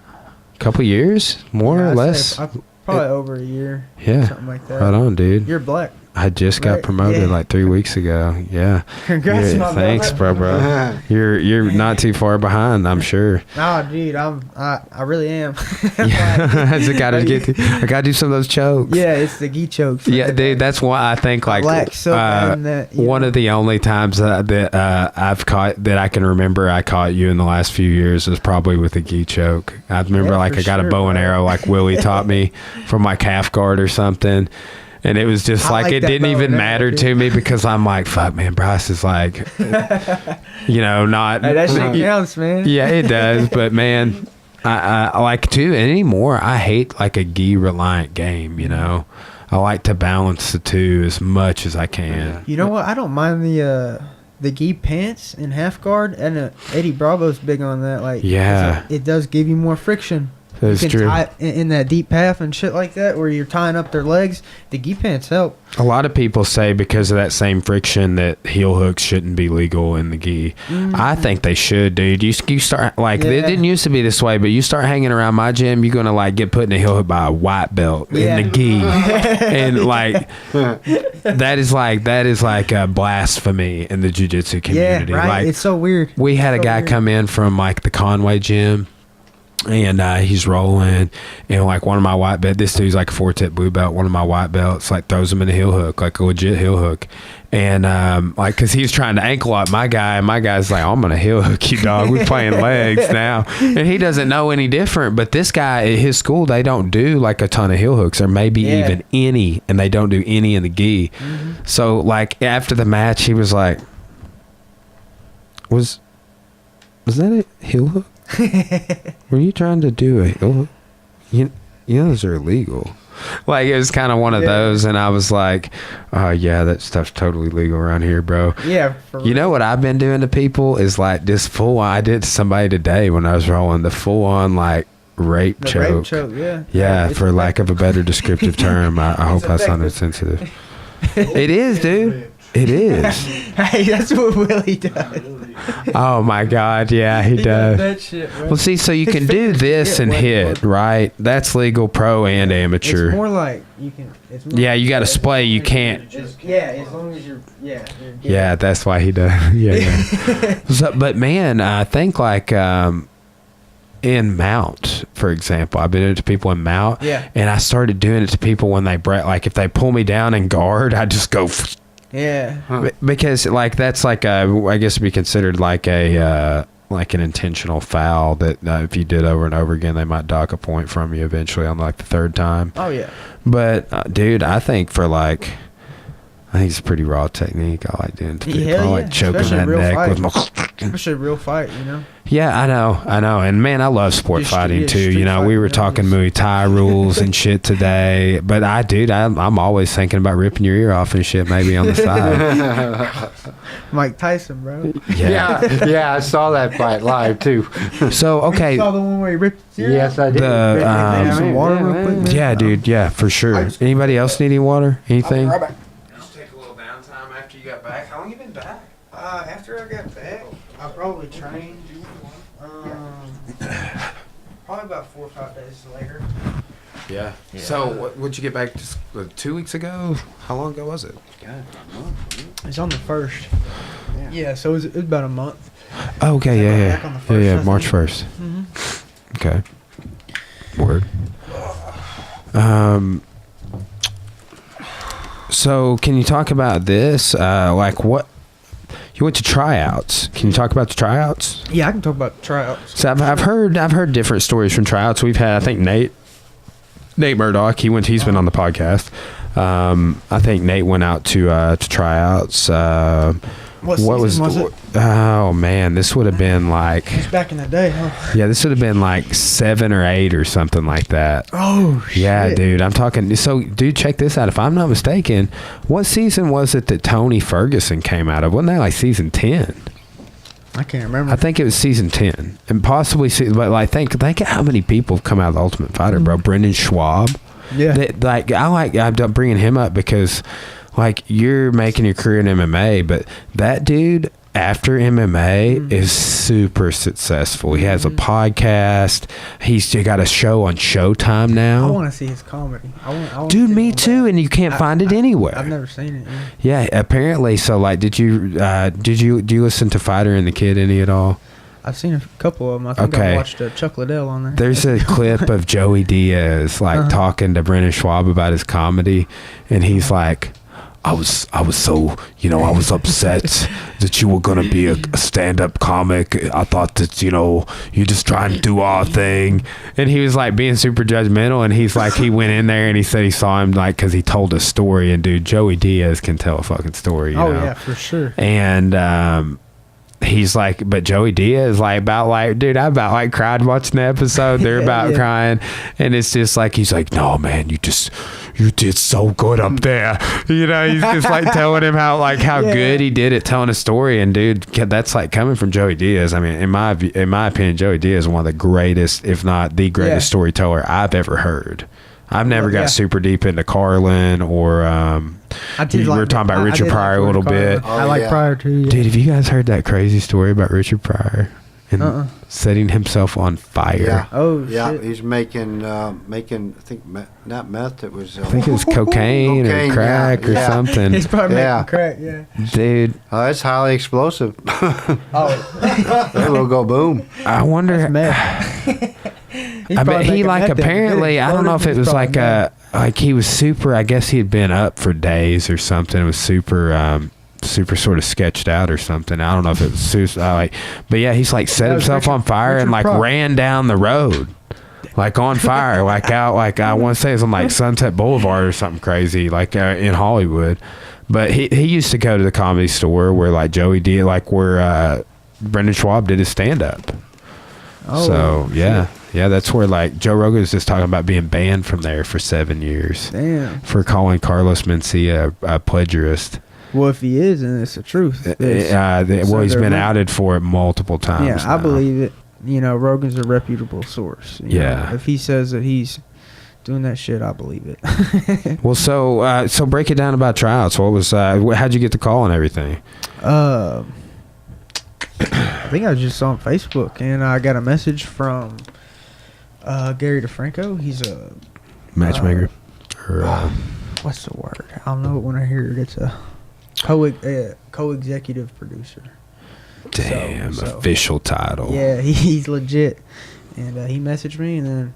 A couple years, more or less? Probably over a year. Yeah. Something like that. Right on, dude. You're black. I just got promoted like 3 weeks ago. Yeah. Congrats, thanks, bro. You're not too far behind, I'm sure. Oh, dude, I really am. I gotta do some of those chokes. Yeah, it's the gi chokes. Yeah, dude, that's why I think like black silk one of the only times that I've caught that I can remember I caught you in the last few years was probably with a gi choke. I remember I got a bow and arrow like Willie taught me from my calf guard or something. And it was just like it didn't even matter to me because I'm like, fuck, man, Bryce is like, not. Hey, that shit counts, man. Yeah, it does. But, man, I like to anymore. I hate like a gi reliant game, I like to balance the two as much as I can. You know what? I don't mind the gi pants and half guard. And Eddie Bravo's big on that. Like, it does give you more friction. That's you can true. tie in that deep path and shit like that where you're tying up their legs. The gi pants help. A lot of people say because of that same friction that heel hooks shouldn't be legal in the gi. I think they should, dude. You start like it didn't used to be this way, but you start hanging around my gym, you're gonna like get put in a heel hook by a white belt in the gi, and like that is like a blasphemy in the jiu-jitsu community. Yeah, right. Like, it's so weird. We had a guy come in from like the Conway gym. And he's rolling, and like one of my white belt, this dude's like a 4-tip blue belt. One of my white belts like throws him in a heel hook, like a legit heel hook, and like because he's trying to ankle lock my guy, and my guy's like, I'm gonna heel hook you, dog. We're playing legs now, and he doesn't know any different. But this guy at his school, they don't do like a ton of heel hooks, or maybe even any, and they don't do any in the gi. So like after the match, he was like, was that a heel hook? Were you trying to do those are illegal? Like it was kind of one of those, and I was like, oh yeah, that stuff's totally legal around here, bro. Yeah. You know what I've been doing to people is like this full on. I did to somebody today when I was rolling the full on like rape choke. Rape choke, yeah, for lack of a better descriptive term. I hope that's not insensitive. It is, dude. It is. Hey, that's what Willie does. Oh my God, yeah, he does. That shit, bro. Well, see, so you can do this and hit, right? That's legal, pro and amateur. It's more like you can. It's more Yeah, you got to splay. You can't. as long as you're. Yeah. Yeah, that's why he does. Yeah. So, but man, I think like in mount, for example, I've been doing it to people in mount. Yeah. And I started doing it to people when they like if they pull me down in guard, I just go. Yeah. Because like that's like I guess it'd be considered like a like an intentional foul that if you did over and over again, they might dock a point from you eventually on like the third time. Oh yeah. But dude, I think it's a pretty raw technique. I like doing to people. Yeah, I like choking that neck with my. Especially a real fight, you know. Yeah, I know, and man, I love sport fighting too. street You know, we were talking Muay Thai rules and shit today, but I'm always thinking about ripping your ear off and shit, maybe on the side. Mike Tyson, bro. Yeah, I saw that fight live too. So okay, You saw the one where he ripped his ear Yes, out? I did. Some water real quick, man. yeah, dude, yeah, for sure. Anybody else need any water? Anything? Right back. Just take a little downtime after you got back. How long you been back? After I got back, I probably trained. Probably about 4 or 5 days later. Yeah. So what'd you get back just 2 weeks ago? How long ago was it? It's on the 1st. Yeah, so it was about a month. Okay, Back on the 1st, I think. March 1st. Mm-hmm. Okay. Word. So can you talk about this? Like what? You went to tryouts. Can you talk about the tryouts? Yeah, I can talk about tryouts. So I've heard different stories from tryouts. We've had, I think Nate Murdoch. He's been on the podcast. I think Nate went out to tryouts. What season was it? Oh man, this would have been like. It's back in the day, huh? Yeah, this would have been like 7 or 8 or something like that. Oh, shit. Yeah, dude, I'm talking. So, dude, check this out. If I'm not mistaken, what season was it that Tony Ferguson came out of? Wasn't that like season 10? I can't remember. I think it was season 10, and possibly. But like, think how many people have come out of the Ultimate Fighter, bro. Brendan Schwab. Yeah. I'm bringing him up because, like, you're making your career in MMA, but that dude after MMA is super successful. He has a podcast. He's got a show on Showtime now. I want to see his comedy. I wanna Dude, see me all too, that. and you can't find it anywhere. I've never seen it. Yeah, apparently. So, like, did you listen to Fighter and the Kid any at all? I've seen a couple of them. I think Okay. I watched Chuck Liddell on there. There's a clip of Joey Diaz talking to Brendan Schwab about his comedy, and he's like, I was so, I was upset that you were gonna be a stand-up comic. I thought that, you just try and do our thing. And he was like being super judgmental, and he's like, he went in there and he said he saw him like because he told a story, and dude, Joey Diaz can tell a fucking story. You know? Yeah, for sure. And he's like, but Joey Diaz I about cried watching the episode. They're about crying, and it's just like he's like, no man, you did so good up there. He's just like telling him how good he did at telling a story. And dude, that's like coming from Joey Diaz. I mean, in my opinion, Joey Diaz is one of the greatest, if not the greatest storyteller I've ever heard. I've never got super deep into Carlin or we were talking about Richard Pryor a little bit. I like Pryor too. Yeah. Dude, have you guys heard that crazy story about Richard Pryor and setting himself on fire? Yeah. Oh, yeah. shit. He's making I think not meth. It was. I think it was cocaine or crack or something. He's probably making crack. Yeah. Dude, it's highly explosive. Oh. It will go boom. I wonder. I bet he apparently, I don't know if it was like he was super, I guess he had been up for days or something. It was super sort of sketched out or something. I don't know if it was but yeah, he's like set himself on fire and like ran down the road. Like on fire, like out, like I want to say it's on like Sunset Boulevard or something crazy, like in Hollywood. But he used to go to the Comedy Store where like Joey did, like where Brendan Schwab did his stand up. Oh, so yeah. Yeah, that's where like Joe Rogan was just talking about being banned from there for 7 years. Damn. For calling Carlos Mencia a plagiarist. Well, if he is, then it's the truth. He's been outed for it multiple times. Yeah, I believe it. Rogan's a reputable source. You know, if he says that he's doing that shit, I believe it. Well, so break it down about tryouts. What was how'd you get the call and everything? I think I was just on Facebook, and I got a message from Gary DeFranco. He's a Matchmaker. what's the word? I don't know it when I hear it. It's a co-executive producer. Damn, official title. Yeah, he's legit. And he messaged me, and then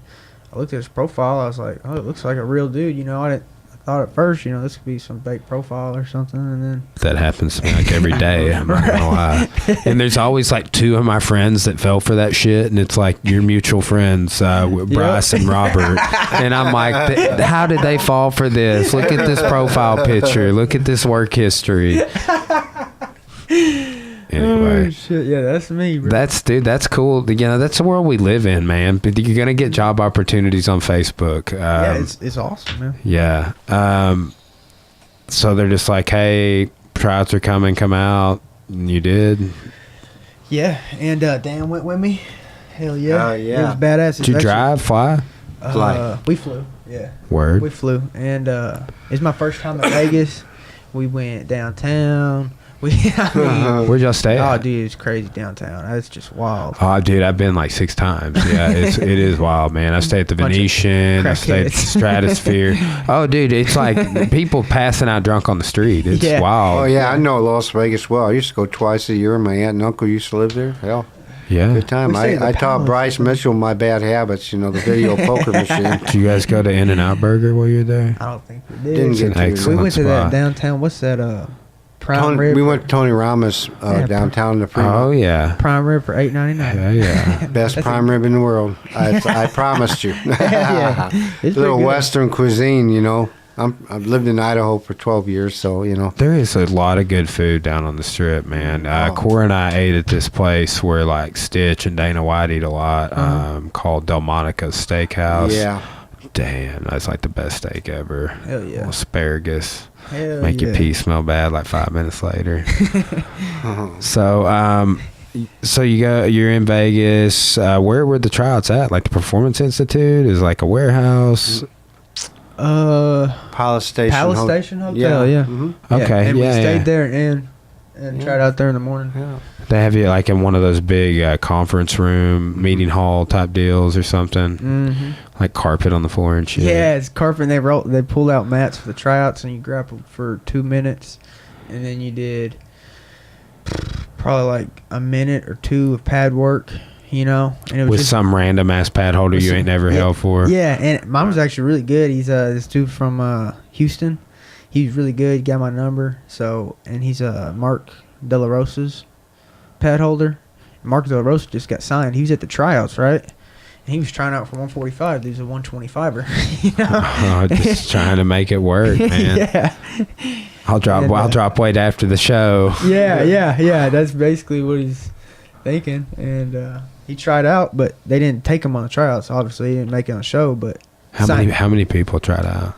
I looked at his profile. I was like, oh, it looks like a real dude. You know, I thought at first, you know, this could be some fake profile or something, and then that happens to me like every day. I'm not gonna lie. And there's always like two of my friends that fell for that shit, and it's like your mutual friends, Bryce and Robert. And I'm like, how did they fall for this? Look at this profile picture. Look at this work history. Anyway, oh, shit, yeah, that's me, bro. That's cool. You know, that's the world we live in, man. But you're gonna get job opportunities on Facebook. Yeah, it's awesome, man. Yeah. So they're just like, hey, tryouts are coming, come out. And you did. Yeah, and Dan went with me. Hell yeah. Yeah. It was badass. Did you drive, fly? Fly. We flew. Yeah. Word. We flew, and it's my first time at Vegas. We went downtown. Where'd y'all stay at? Oh, dude, it's crazy downtown. It's just wild. Oh, dude, I've been like 6 times. Yeah, it is wild, man. I stayed at the Venetian. I stayed at the Stratosphere. Oh, dude, it's like people passing out drunk on the street. It's wild. Oh, yeah, I know Las Vegas well. I used to go twice a year. My aunt and uncle used to live there. Hell, yeah. good time. I taught Bryce Mitchell my bad habits, you know, the video poker machine. Did you guys go to In-N-Out Burger while you were there? I don't think we did. Didn't get to. We went to that downtown. What's that? Prime rib. We went to Tony Ramos downtown in the Fremont. Oh, yeah. Prime rib for $8.99. Yeah. Best prime rib in the world. I promised you. Yeah. It's Little pretty good. Western cuisine, you know. I've lived in Idaho for 12 years, so, you know. There is a lot of good food down on the strip, man. Cora and I ate at this place where, like, Stitch and Dana White eat a lot, called Delmonico's Steakhouse. Yeah. Damn, that's like the best steak ever. Hell yeah. Asparagus. Hell Make your yeah. pee smell bad like 5 minutes later. So you're in Vegas. Where were the tryouts at? Like the Performance Institute is like a warehouse. Palace Station. Hotel. Yeah. Mm-hmm. Okay. And yeah, we stayed yeah. there and tried out there in the morning. Yeah. They have you like in one of those big conference room, meeting hall type deals or something. Mm-hmm. Like carpet on the floor and shit. Yeah, it's carpet. And they pulled out mats for the tryouts, and you grappled for 2 minutes, and then you did probably like a minute or two of pad work. You know, and it was with just some random ass pad holder you ain't never held for. Yeah, and mine was actually really good. He's this dude from Houston. He was really good. He got my number. So, and he's Mark De La Rosa's pad holder. Mark De La Rosa just got signed. He was at the tryouts, right? And he was trying out for 145. He's a 125er. You know? Just trying to make it work, man. Yeah. I'll drop weight after the show. Yeah. That's basically what he's thinking. And he tried out, but they didn't take him on the tryouts. Obviously, he didn't make it on the show. But how many people tried out?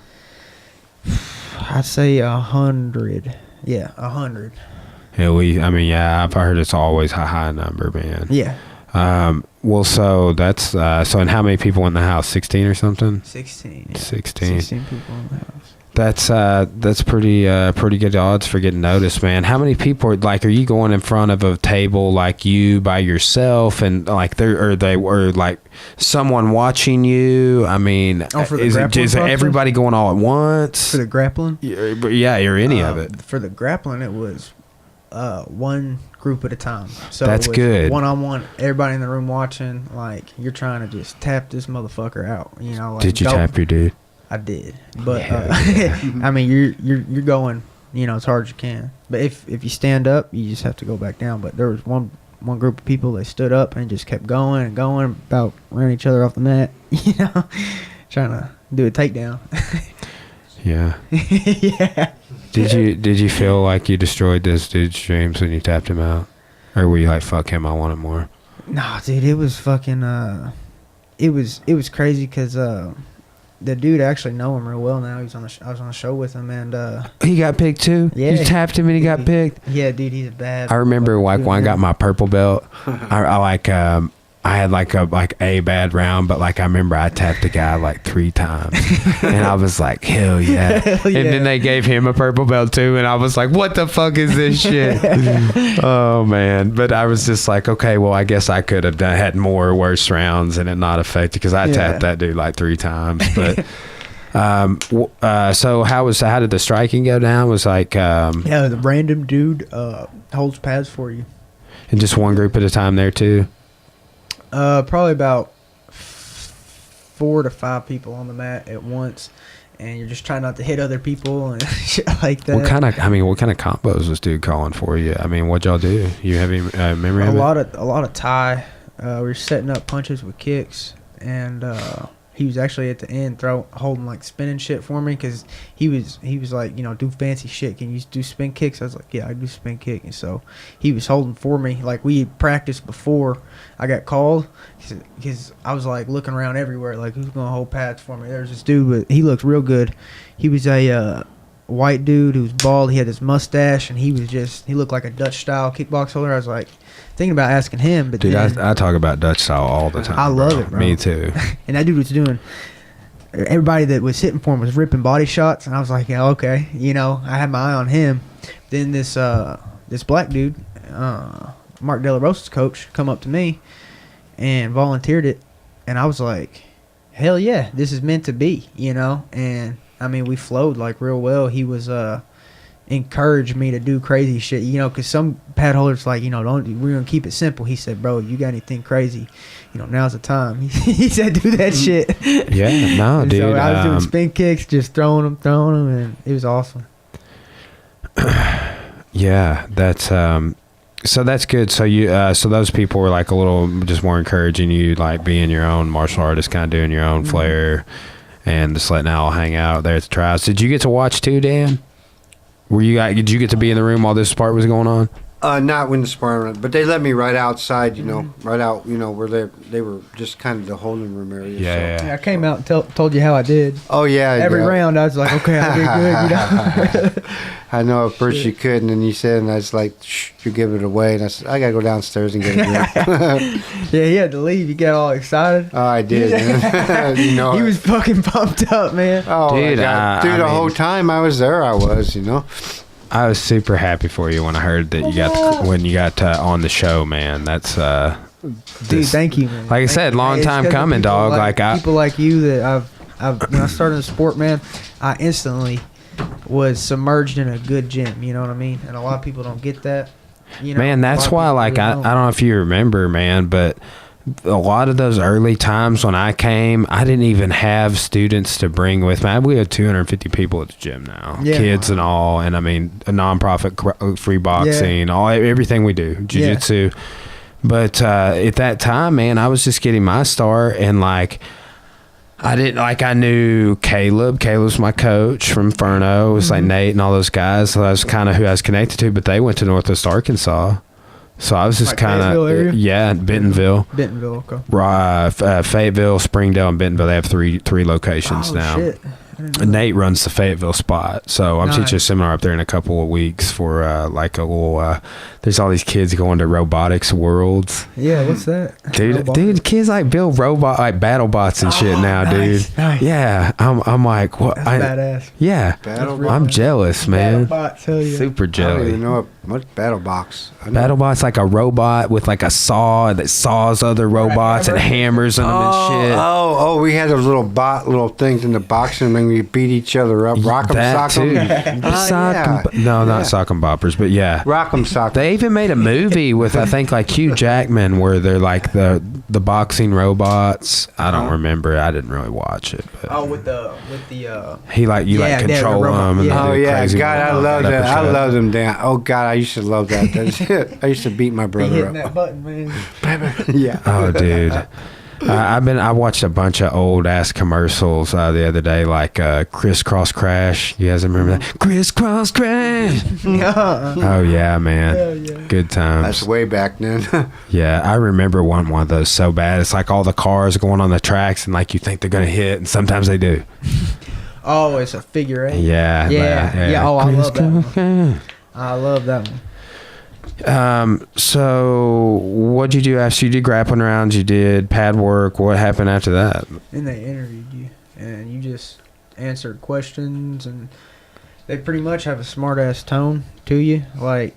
I'd say 100. Yeah, 100. Yeah, I've heard it's always a high number, man. Yeah. Well, so that's so. And how many people in the house? 16 or something? 16. Yeah. 16 people in the house. That's pretty good odds for getting noticed, man. How many people are you going in front of a table like you by yourself, and like they were like someone watching you? I mean, is everybody going all at once for the grappling? Yeah, or any of it. For the grappling, it was one group at a time. So that's it was good. One-on-one, everybody in the room watching. Like you're trying to just tap this motherfucker out. You know. Like, did you tap your dude? I did, but I mean, you're going, you know, as hard as you can. But if you stand up, you just have to go back down. But there was one group of people that stood up and just kept going and going, about running each other off the mat, you know, trying to do a takedown. Yeah. Yeah. Did you feel like you destroyed this dude's dreams when you tapped him out, or were you like, fuck him, I want it more? Nah, dude, it was fucking it was crazy because the dude actually know him real well now. I was on the show with him, and he got picked too. Yeah, you tapped him and he got picked. Yeah, dude, he's a bad. I remember like when I got my purple belt, I I had like a bad round, but like I remember I tapped a guy like 3 times, and I was like, hell yeah. Hell yeah. And then they gave him a purple belt too, and I was like, what the fuck is this shit? Oh man. But I was just like, okay, well, I guess I could have had more worse rounds and it not affected, because I tapped that dude like 3 times. But so how did the striking go down? Was like the random dude holds pads for you. and just one group at a time there too? Probably about 4 to 5 people on the mat at once, and you're just trying not to hit other people and shit like that. What kind of combos was dude calling for you? I mean, what'd y'all do? You have any memory of it? A lot of Thai. We were setting up punches with kicks, and he was actually at the end holding like spinning shit for me, because he was like, do fancy shit. Can you do spin kicks? I was like, yeah, I do spin kick. And so he was holding for me. Like, we had practiced before I got called, because I was like looking around everywhere, like, who's gonna hold pads for me? There's this dude, but he looked real good. He was a white dude who was bald. He had this mustache, and he looked like a Dutch style kickbox holder. I was like thinking about asking him, but dude, then, I talk about Dutch style all the time. I love it, bro. Me too. And that dude was doing, everybody that was hitting for him was ripping body shots, and I was like, yeah, okay, I had my eye on him. Then this black dude, Mark De La Rosa's coach, come up to me and volunteered it, and I was like, hell yeah, this is meant to be, and I mean, we flowed like real well. He was encouraged me to do crazy shit, because some pad holders like, we're gonna keep it simple. He said, bro, you got anything crazy, now's the time. He said, do that shit. Yeah, no, and dude. So I was doing spin kicks, just throwing them, and it was awesome. Yeah, that's so that's good. So you so those people were like a little just more encouraging you, like being your own martial artist, kind of doing your own flair, and just letting it all hang out there at the trials. Did you get to watch too, Dan? Did you get to be in the room while this part was going on? Not when the sparring, but they let me right outside, right out, where they were just kind of the holding room area. Yeah, I came out and told you how I did. Oh yeah. Every round, I was like, okay, I did good. I know at first you could, and then you said, and I was like, shh, you give it away, and I said, I gotta go downstairs and get a drink. Yeah, he had to leave. You got all excited. Oh, I did. He was fucking pumped up, man. Oh, dude, the whole time I was there, I was, I was super happy for you when I heard that when you got on the show, man. That's dude, thank you, man. Like I said, long time coming, dog. People like you that when I started the sport, man, I instantly was submerged in a good gym. You know what I mean? And a lot of people don't get that. Man, that's why, like, I don't know if you remember, man, but a lot of those early times when I came, I didn't even have students to bring with me. We have 250 people at the gym now, kids and all, and I mean a nonprofit, free boxing, everything we do, jiu-jitsu. But at that time, man, I was just getting my start, and like I knew Caleb. Caleb's my coach from Furno. It was like Nate and all those guys. So that was kind of who I was connected to, but they went to Northwest Arkansas. So I was just kind of, Bentonville. Bentonville, okay. Fayetteville, Springdale, and Bentonville. They have three locations now. Shit. Nate runs the Fayetteville spot, so I'm teaching a seminar up there in a couple of weeks for like a little. There's all these kids going to robotics worlds. Yeah, what's that? Dude, kids like build battle bots and shit now, dude. Nice. Yeah, I'm like, what? That's badass. Yeah, I'm jealous, man. Bots, hell yeah. Super I don't jelly. even know what battle box. BattleBot's like a robot with like a saw that saws other robots and hammers them and shit. Oh, we had those little things in the boxing ring. We beat each other up. Rock'em, sock'em. Not sock'em boppers, but yeah. Rock'em, sock'em. They even made a movie with, I think, like Hugh Jackman, where they're like the boxing robots. I don't remember. I didn't really watch it. But with the he control them. And Oh yeah, crazy God, I love that. I love them down. Oh God, I used to love that. I used to beat my brother hitting up. that button, man. Yeah. Oh, dude. I watched a bunch of old ass commercials the other day, like Crisscross Crash. You guys remember that? Crisscross Crash. Oh yeah, man. Hell yeah. Good times. That's way back then. Yeah, I remember one of those so bad. It's like all the cars going on the tracks, and like you think they're gonna hit, and sometimes they do. Oh, it's a figure eight. Yeah. Yeah. Oh, I love that one. I love that one. So what'd you do after you did grappling rounds? You did pad work. What happened after that? And they interviewed you, and you just answered questions, and they pretty much have a smart ass tone to you, like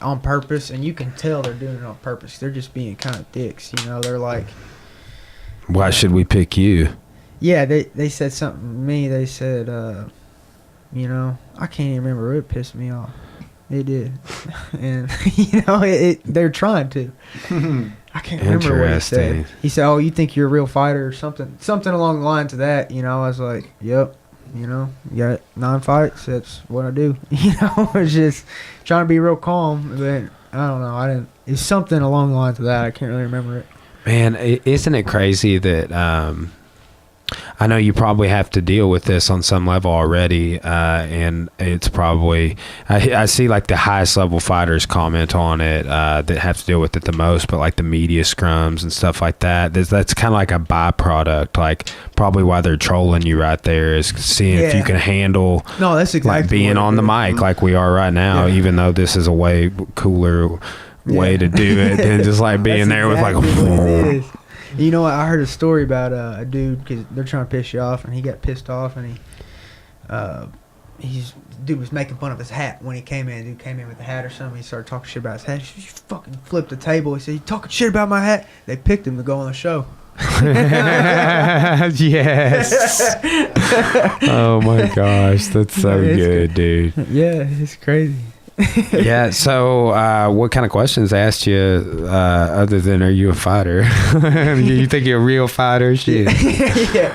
on purpose, and you can tell they're doing it on purpose. They're just being kind of dicks, you know. They're like, Why should we pick you? yeah, they said something to me. They said, you know, I can't even remember. It pissed me off. It did, and you know, they're trying to. I can't remember what he said. He said, "Oh, you think you're a real fighter or something along the lines of that." You know, I was like, "Yep." You know, you got 9 fights. That's what I do. You know, it's just trying to be real calm. But I don't know. I didn't. It's something along the lines of that. I can't really remember it. Man, isn't it crazy that I know you probably have to deal with this on some level already, and it's probably I see like the highest level fighters comment on it that have to deal with it the most, but like the media scrums and stuff like that, that's kind of like a byproduct. Like probably why they're trolling you right there is seeing if you can handle that's exactly like being on the mic like we are right now, even though this is a way cooler way to do it than just like being there exactly with like. What it is. You know what? I heard a story about a dude because they're trying to piss you off, and he got pissed off, and dude was making fun of his hat when he came in. Dude came in with a hat or something. He started talking shit about his hat. He said, "You fucking flipped the table." He said, "You talking shit about my hat?" They picked him to go on the show. Yes. Oh my gosh, that's so good, dude. Yeah, it's crazy. Yeah. So, what kind of questions asked you other than "Are you a fighter?" You think you're a real fighter? Shit. Yeah.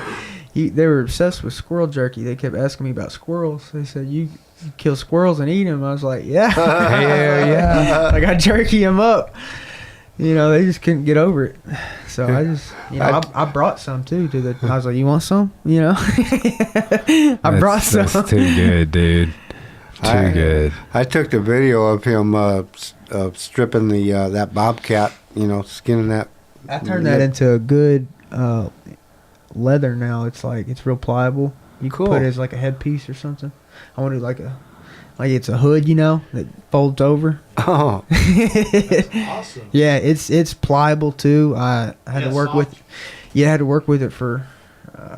They were obsessed with squirrel jerky. They kept asking me about squirrels. They said, "You kill squirrels and eat them?" I was like, "Yeah." Hell yeah. Like I jerky them up. You know, they just couldn't get over it. So I just, you know, I brought some too to the. I was like, "You want some?" You know. I brought some. That's too good, dude. Too good. I took the video of him stripping that bobcat, you know, skinning that. I turned that into a good leather now. It's like, it's real pliable. You can put it as like a headpiece or something. I want to like it's a hood, you know, that folds over. Oh. Awesome. Yeah, it's pliable too. I had to work with it for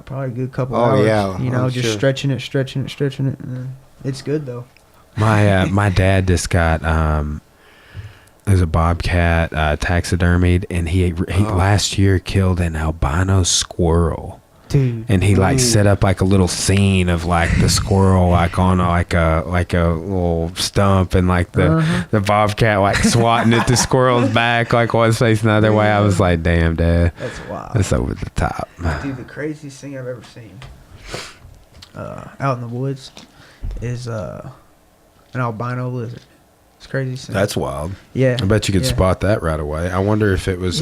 probably a good couple hours. Yeah. You know, just sure. stretching it. And it's good though. My dad just got there's a bobcat taxidermied, and he last year killed an albino squirrel. Dude. And he like set up like a little scene of like the squirrel like on like a little stump, and like the bobcat like swatting at the squirrel's back like one facing the other way. I was like, damn, Dad. That's wild. That's over the top. Dude, the craziest thing I've ever seen out in the woods is an albino lizard. It's crazy. That's wild. Yeah. I bet you could spot that right away. I wonder if it was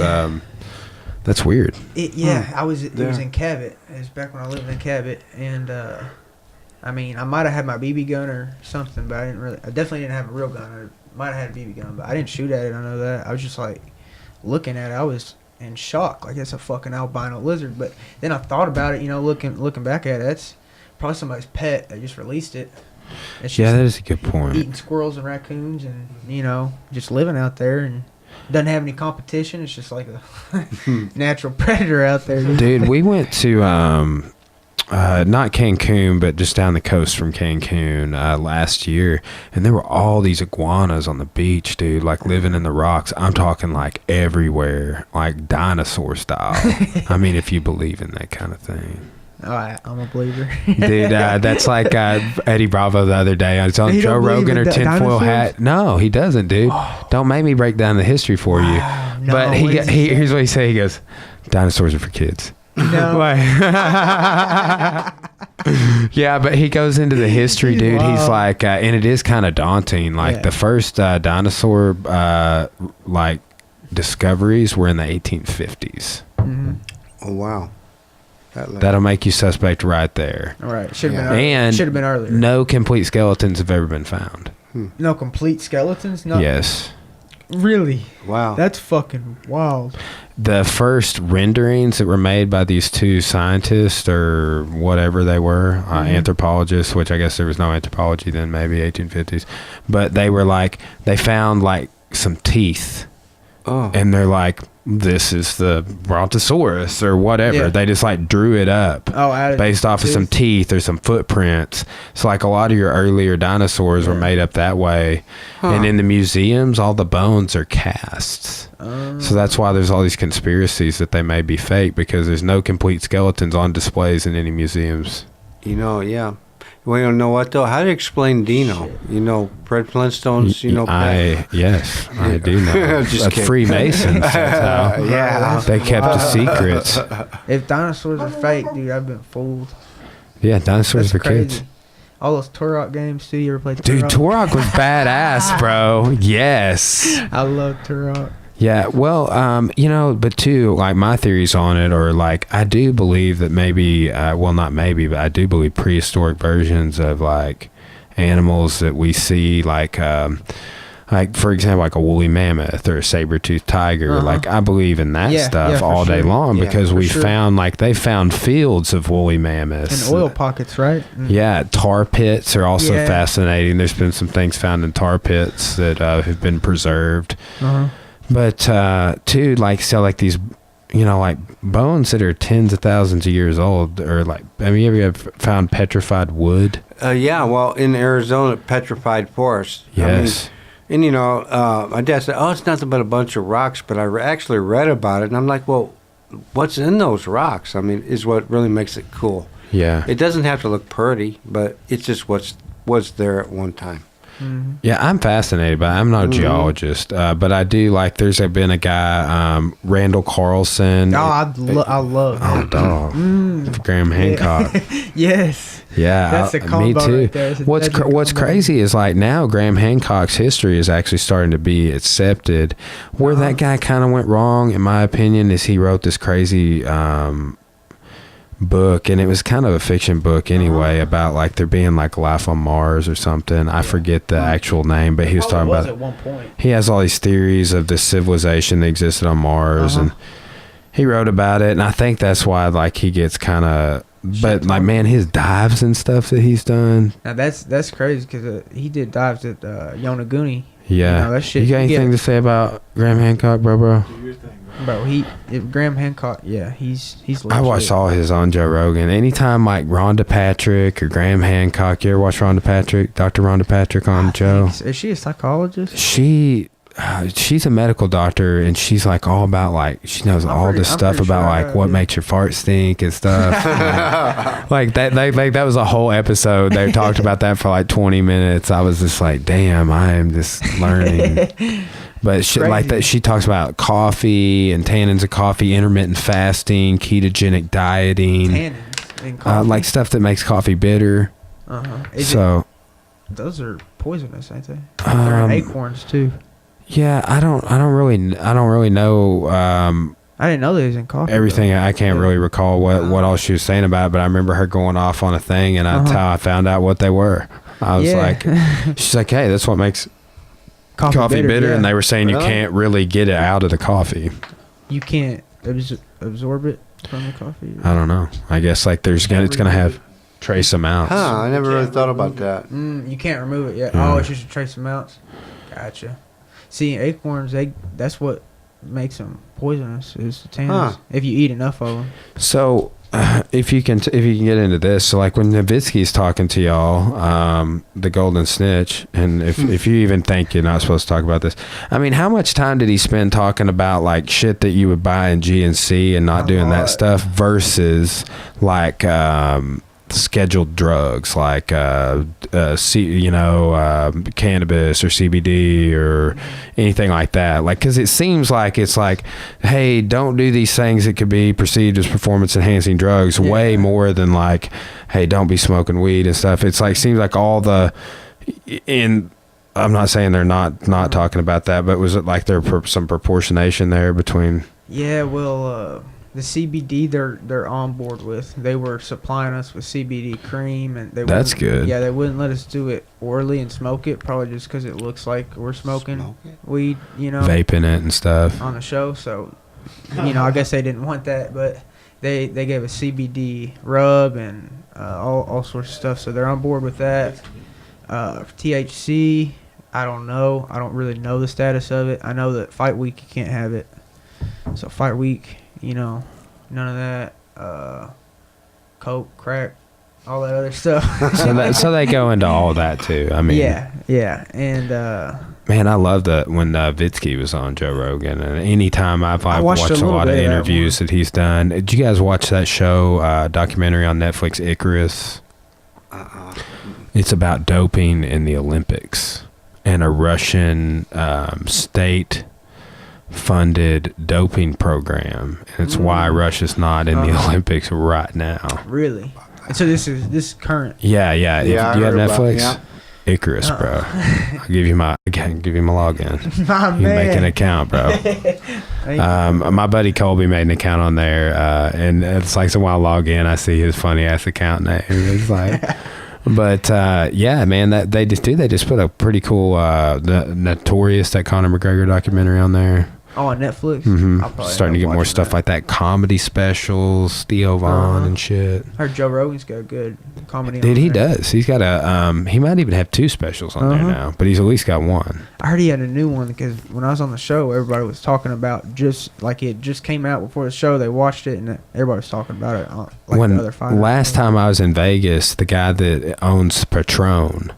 that's weird. It was in Cabot. It was back when I lived in Cabot, and I mean, I might have had my BB gun or something, but I definitely didn't have a real gun. I might have had a BB gun, but I didn't shoot at it. I know that. I was just like looking at it. I was in shock, like it's a fucking albino lizard. But then I thought about it, you know, looking back at it, that's probably somebody's pet. They just released it. It's just that is a good point. Eating squirrels and raccoons, and you know, just living out there, and doesn't have any competition. It's just like a natural predator out there. Dude, we went to not Cancun, but just down the coast from Cancun last year, and there were all these iguanas on the beach, dude, like living in the rocks. I'm talking like everywhere, like dinosaur style. I mean, if you believe in that kind of thing. All right, I'm a believer. Dude, that's like Eddie Bravo the other day. I was on Joe Rogan or tinfoil hat. No, he doesn't, dude. Oh. Don't make me break down the history for you. No, but here's what he said. He goes, dinosaurs are for kids. No. Yeah, but he goes into the history, dude. Wow. He's like, and it is kind of daunting. Like the first dinosaur like discoveries were in the 1850s. Mm-hmm. Oh, wow. That'll make you suspect right there. All right. Should have been earlier. No complete skeletons have ever been found. No complete skeletons? No. Yes. Really? Wow. That's fucking wild. The first renderings that were made by these two scientists or whatever they were, anthropologists, which I guess there was no anthropology then, maybe 1850s. But they were like, they found like some teeth. Oh. And they're like, this is the Brontosaurus or whatever. Yeah. They just like drew it up based off of some teeth or some footprints. So like a lot of your earlier dinosaurs were made up that way. And in the museums, all the bones are casts. So that's why there's all these conspiracies that they may be fake, because there's no complete skeletons on displays in any museums. You know, yeah. Well, you know what, though? How do you explain Dino? You know, Fred Flintstone's, you know, Yes, I do know. Just That's kidding. Freemasons. That's how yeah. they kept the secrets. If dinosaurs are fake, dude, I've been fooled. Yeah, dinosaurs That's are crazy. kids. All those Turok games, too. You ever played Turok? Dude, Turok was badass, bro. Yes. I love Turok. Yeah, well, you know, but too, like my theories on it are like, I do believe that maybe, well, not maybe, but I do believe prehistoric versions of like animals that we see, like for example, like a woolly mammoth or a saber-toothed tiger. Like I believe in that stuff all day long, because we found like they found fields of woolly mammoths And oil pockets, right? Yeah, tar pits are also fascinating. There's been some things found in tar pits that have been preserved. But too, like, so like these, you know, like bones that are tens of thousands of years old, or like, I mean, have you ever found petrified wood? Yeah, well, in Arizona, petrified forest. Yes. I mean, and, you know, my dad said, oh, it's nothing but a bunch of rocks. But I actually read about it, and I'm like, well, what's in those rocks? I mean, is what really makes it cool. Yeah. It doesn't have to look pretty, but it's just what's there at one time. Yeah, I'm fascinated by it. I'm not a geologist, but I do like, there's been a guy, Randall Carlson. Oh, I love Oh, dog. Graham Hancock. Yes. Yeah, That's a me combo too. right there. It's a What's combo. crazy is like now Graham Hancock's history is actually starting to be accepted. Where that guy kind of went wrong, in my opinion, is he wrote this crazy book, and it was kind of a fiction book anyway, about like there being like life on Mars or something. I forget the actual name, but he was talking about at one point. he has all these theories of this civilization that existed on Mars, and he wrote about it, and I think that's why like he gets kind of, but like, man, his dives and stuff that he's done. Now that's crazy, because he did dives at Yonaguni. Yeah. You know, that shit. You got anything to say about Graham Hancock, bro? Bro, Graham Hancock, he's I watched all his on Joe Rogan. Anytime like Rhonda Patrick or Graham Hancock, you ever watch Rhonda Patrick, Dr. Rhonda Patrick on Joe? Is she a psychologist? She's a medical doctor, and she's like all about like, she knows all this stuff about like what makes your fart stink and stuff. like that was a whole episode. They talked about that for like 20 minutes. I was just like, damn, I am just learning. But she, like that, she talks about coffee and tannins of coffee, intermittent fasting, ketogenic dieting, Tannins in coffee. like stuff that makes coffee bitter. Those are poisonous, ain't they? They're in acorns too. Yeah, I don't really know. I didn't know they was in coffee. Everything. I can't really recall what all she was saying about it, but I remember her going off on a thing, and that's how I found out what they were. I was like, she's like, hey, that's what makes coffee bitter, and they were saying you can't really get it out of the coffee. You can't absorb it from the coffee. I don't know. I guess like it's gonna have trace amounts. I never really thought about that. You can't remove it yet. Yeah. Oh, it's just a trace amounts. Gotcha. See, acorns, that's what makes them poisonous, is the tannins. If you eat enough of them. So, if you can get into this, so like when Nowitzki's talking to y'all, the Golden Snitch, and if you even think you're not supposed to talk about this, I mean, how much time did he spend talking about like shit that you would buy in GNC and not doing that stuff versus like scheduled drugs like cannabis or CBD or anything like that? Like, because it seems like it's like, hey, don't do these things that could be perceived as performance enhancing drugs, way more than like, hey, don't be smoking weed and stuff. It's like, seems like all the I'm not saying they're not talking about that, but was it like there some proportionation there between? Yeah, well, the CBD they're on board with. They were supplying us with CBD cream, and that's good. Yeah, they wouldn't let us do it orally and smoke it, probably just because it looks like we're smoking weed, you know, vaping it and stuff on the show. So, I guess they didn't want that, but they gave us CBD rub and all sorts of stuff. So they're on board with that. THC, I don't know. I don't really know the status of it. I know that fight week you can't have it. So fight week, none of that. Coke, crack, all that other stuff. So they go into all that too. I mean, yeah, and man, I love when Vitsky was on Joe Rogan, and anytime I've watched a lot of interviews that he's done. Did you guys watch that show documentary on Netflix, Icarus? It's about doping in the Olympics and a Russian state-funded doping program, and it's why Russia's not in the Olympics right now. Really? And so this is current. Yeah. Do you have Netflix? Yeah. Icarus, bro. I'll give you my login. My You man. make an account, bro. My buddy Colby made an account on there, and it's like, so when I log in, I see his funny ass account name. It's like, but yeah, man, that they just put a pretty cool the Notorious, that Conor McGregor documentary on there. Oh, on Netflix. Starting to get more stuff like that, comedy specials, Theo Von and shit. I heard Joe Rogan's got a good comedy. Dude, on he there. does. He's got he might even have 2 specials on there now, but he's at least got 1. I heard he had a new one because when I was on the show, everybody was talking about it just came out before the show. They watched it and everybody was talking about it. Like the other fighters. Last time I was in Vegas, the guy that owns Patron,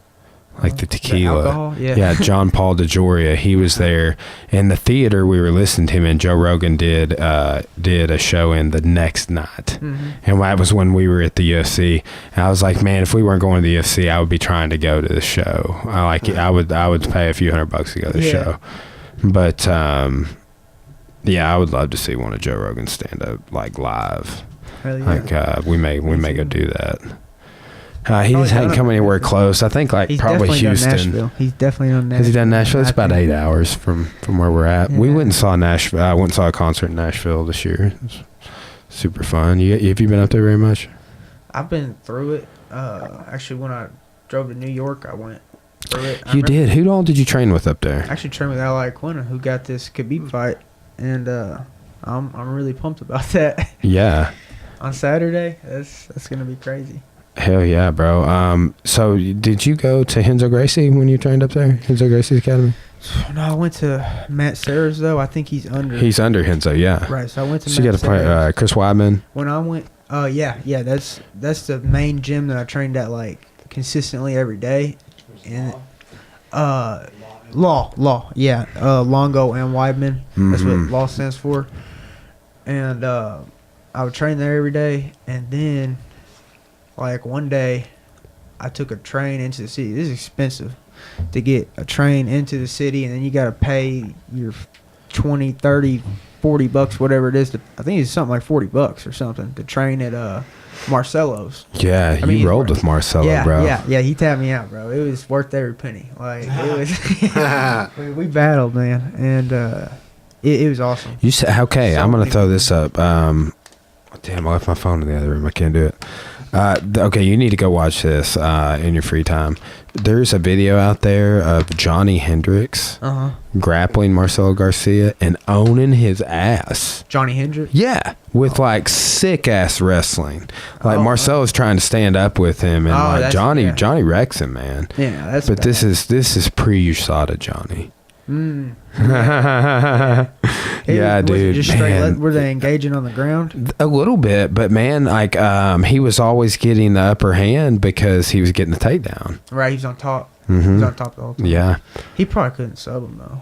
like the tequila, alcohol? Yeah. John Paul DeJoria, he was there. In the theater we were listening to him, and Joe Rogan did a show in the next night, and that was when we were at the UFC. And I was like, man, if we weren't going to the UFC, I would be trying to go to the show. I would pay a few $100 to go to the show, but I would love to see one of Joe Rogan stand up like live. Hell yeah. Like we may go do that. He just hadn't come anywhere close. I think He's probably definitely Houston. done Nashville. He's definitely done Nashville. Has he done Nashville? It's I about think 8 hours from where we're at. We Yeah. went and saw Nashville. I went and saw a concert in Nashville this year. It was super fun. Have you been up there very much? I've been through it. Actually, when I drove to New York, I went through it. You did. Who all did you train with up there? I actually trained with Ally Quinna, who got this Khabib fight, and I'm really pumped about that. Yeah. On Saturday, that's gonna be crazy. Hell yeah, bro. So did you go to Renzo Gracie when you trained up there? Renzo Gracie's academy? No, I went to Matt Serra's though. I think he's under. He's under Renzo, yeah. Right, so I went to. So you got to play Chris Weidman. When I went, yeah, that's the main gym that I trained at like consistently every day, and Law, yeah, Longo and Weidman. That's what Law stands for, and I would train there every day, and then like one day I took a train into the city. This is expensive to get a train into the city, and then you got to pay your 20, 30, 40 bucks, whatever it is. I think it's something like 40 bucks or something to train at Marcelo's. Yeah, you rolled with Marcelo, bro. Yeah, he tapped me out, bro. It was worth every penny. Like it was, we battled, man, and it was awesome. You said, okay, I'm gonna throw this up. Damn, I left my phone in the other room. I can't do it. Okay, you need to go watch this in your free time. There's a video out there of Johnny Hendricks grappling Marcelo Garcia and owning his ass. Johnny Hendricks? Yeah, with like sick ass wrestling. Like Marcelo's trying to stand up with him, and like Johnny wrecks him, man. Yeah, that's. But this is pre-USADA Johnny. Yeah, dude. Just straight, were they engaging on the ground? A little bit, but man, like he was always getting the upper hand because he was getting the takedown. Right, he was on top. He was on top the whole time. Yeah. He probably couldn't sub him though.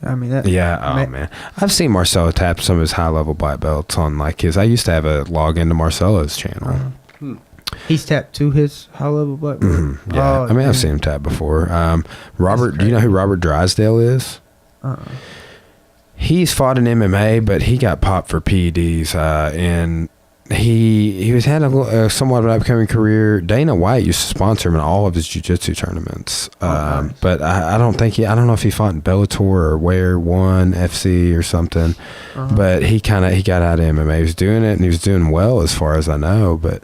I mean that. Yeah. Man, I've seen Marcelo tap some of his high level black belts on like his. I used to have a log into Marcelo's channel. He's tapped to his high level black belt. Yeah, I mean I've seen him tap before. Robert, do you know who Robert Drysdale is? He's fought in MMA, but he got popped for PEDs, and he was had a somewhat of an upcoming career. Dana White used to sponsor him in all of his jiu-jitsu tournaments, Nice. but I don't know if he fought in Bellator or Where One FC or something. But he got out of MMA. He was doing it, and he was doing well as far as I know. But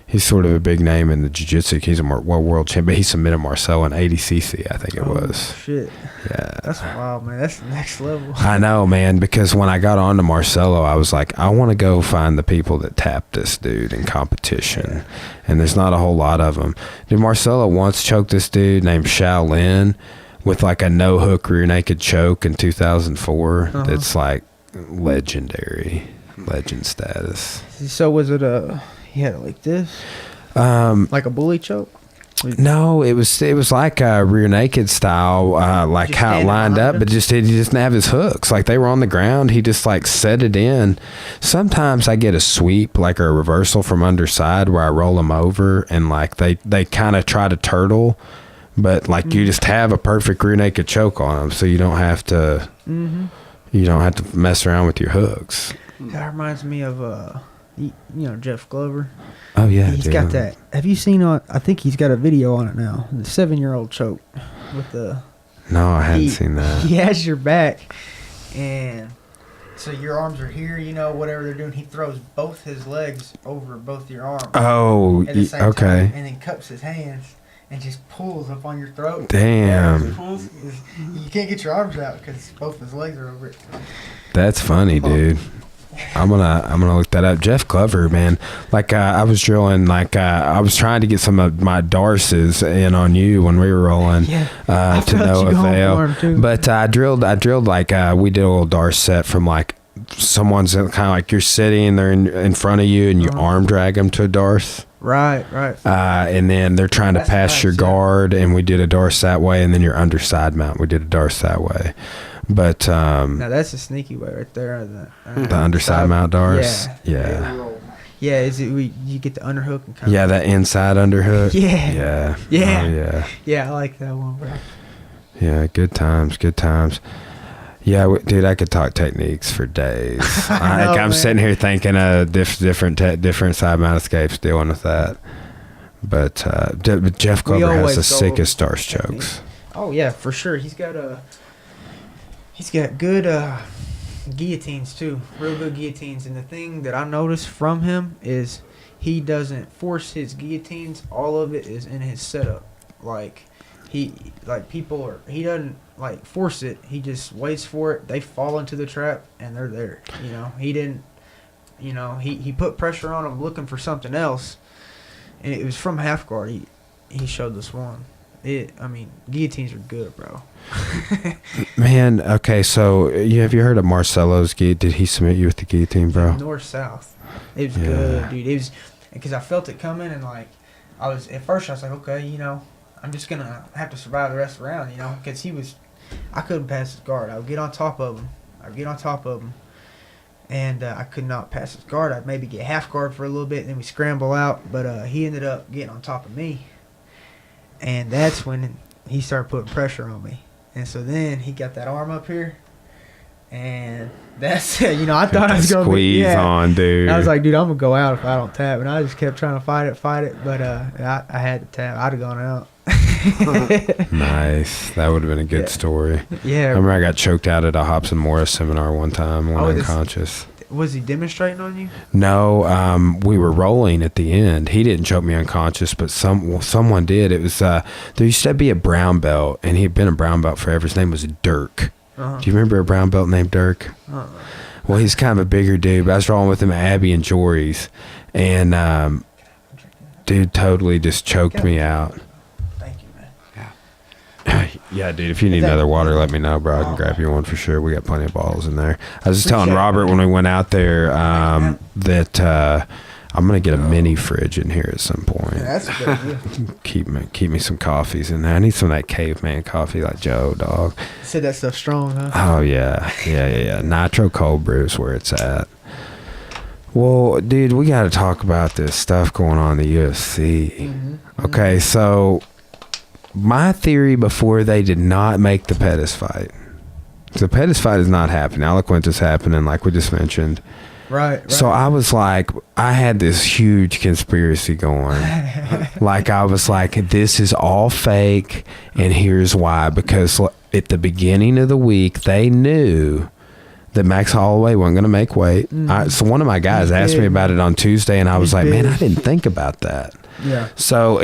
he's sort of a big name in the jiu-jitsu. He's a world champion. But he submitted Marcelo in 80cc, I think it was. Shit. Yeah. That's wild, man. That's the next level. I know, man, because when I got on to Marcelo, I was like, I want to go find the people that tapped this dude in competition. And there's not a whole lot of them. Dude, Marcelo once choked this dude named Shaolin with like a no hook rear naked choke in 2004. That's like legendary, legend status. So was it he had it like this? Like a bully choke? No, it was like a rear naked style, like Just how it standing lined behind up, him? but he didn't have his hooks. Like they were on the ground. He just like set it in. Sometimes I get a sweep, like a reversal from underside where I roll them over and like they kind of try to turtle, but like you just have a perfect rear naked choke on them. So you don't have to, you don't have to mess around with your hooks. That reminds me of you know, Jeff Glover. Oh yeah. He's got that. Have you seen I think he's got a video on it now. The 7-year-old choke with the. No, I hadn't seen that. He has your back, and so your arms are here. You know, whatever they're doing, he throws both his legs over both your arms. Oh, at the same okay. time, and then cups his hands and just pulls up on your throat. Damn. You can't get your arms out because both his legs are over it. That's funny, dude. I'm gonna look that up. Jeff Glover, man. Like I was drilling, like I was trying to get some of my Darces in on you when we were rolling, to no avail. But I drilled like we did a little Darce set from like someone's kind of like you're sitting, they're in front of you, and you arm drag them to a Darce. Right. And then they're trying to pass your guard, and we did a Darce that way, and then your underside mount, we did a Darce that way. But now that's a sneaky way right there. The underside mount Darce. Yeah. Is it you get the underhook and kind of that inside underhook. Yeah. Oh, yeah. Yeah, I like that one, bro. Yeah, good times. Yeah, dude, I could talk techniques for days. I'm sitting here thinking of different side mount escapes, dealing with that. But Jeff Glover has the sickest Darce chokes. Oh yeah, for sure. He's got good guillotines too, real good guillotines. And the thing that I noticed from him is he doesn't force his guillotines. All of it is in his setup. He doesn't like force it. He just waits for it. They fall into the trap and they're there. You know, he didn't. You know, he put pressure on them looking for something else, and it was from half guard. He showed us one. Guillotines are good, bro. Man, okay, so have you heard of Marcelo's guillotine? Did he submit you with the guillotine, bro? North south. It was good, dude. It was because I felt it coming, and like I was like, okay, you know, I'm just gonna have to survive the rest of the round, you know, because I couldn't pass his guard. I would get on top of him, and I could not pass his guard. I'd maybe get half guard for a little bit, and then we scramble out. But he ended up getting on top of me. And that's when he started putting pressure on me. And so then he got that arm up here. And that's, you know, I thought I was going to squeeze on, dude. And I was like, dude, I'm going to go out if I don't tap. And I just kept trying to fight it. But I had to tap. I'd have gone out. Nice. That would have been a good story. Yeah. I remember I got choked out at a Hobson Morris seminar one time, unconscious. Was he demonstrating on you? No, we were rolling at the end. He didn't choke me unconscious, but someone did. It was there used to be a brown belt, and he had been a brown belt forever. His name was Dirk. Do you remember a brown belt named Dirk? Well, he's kind of a bigger dude, but I was rolling with him at Abby and Jory's, and dude totally just choked me out. Yeah, dude, if you need another water, let me know, bro. I can grab you one for sure. We got plenty of bottles in there. I was just telling Robert when we went out there that I'm going to get a mini fridge in here at some point. Yeah, that's a good idea. Keep me some coffees in there. I need some of that caveman coffee like Joe, dog. You said that stuff's strong, huh? Oh, yeah. Nitro cold brew is where it's at. Well, dude, we got to talk about this stuff going on in the UFC. Mm-hmm. Okay, so my theory before they did not make the Pettis fight. The Pettis fight is not happening. Eloquent is happening, like we just mentioned. Right. So I was like, I had this huge conspiracy going. Like, I was like, this is all fake, and here's why. Because at the beginning of the week, they knew that Max Holloway wasn't going to make weight. So one of my guys asked me about it on Tuesday, and I was like, man, I didn't think about that. Yeah. So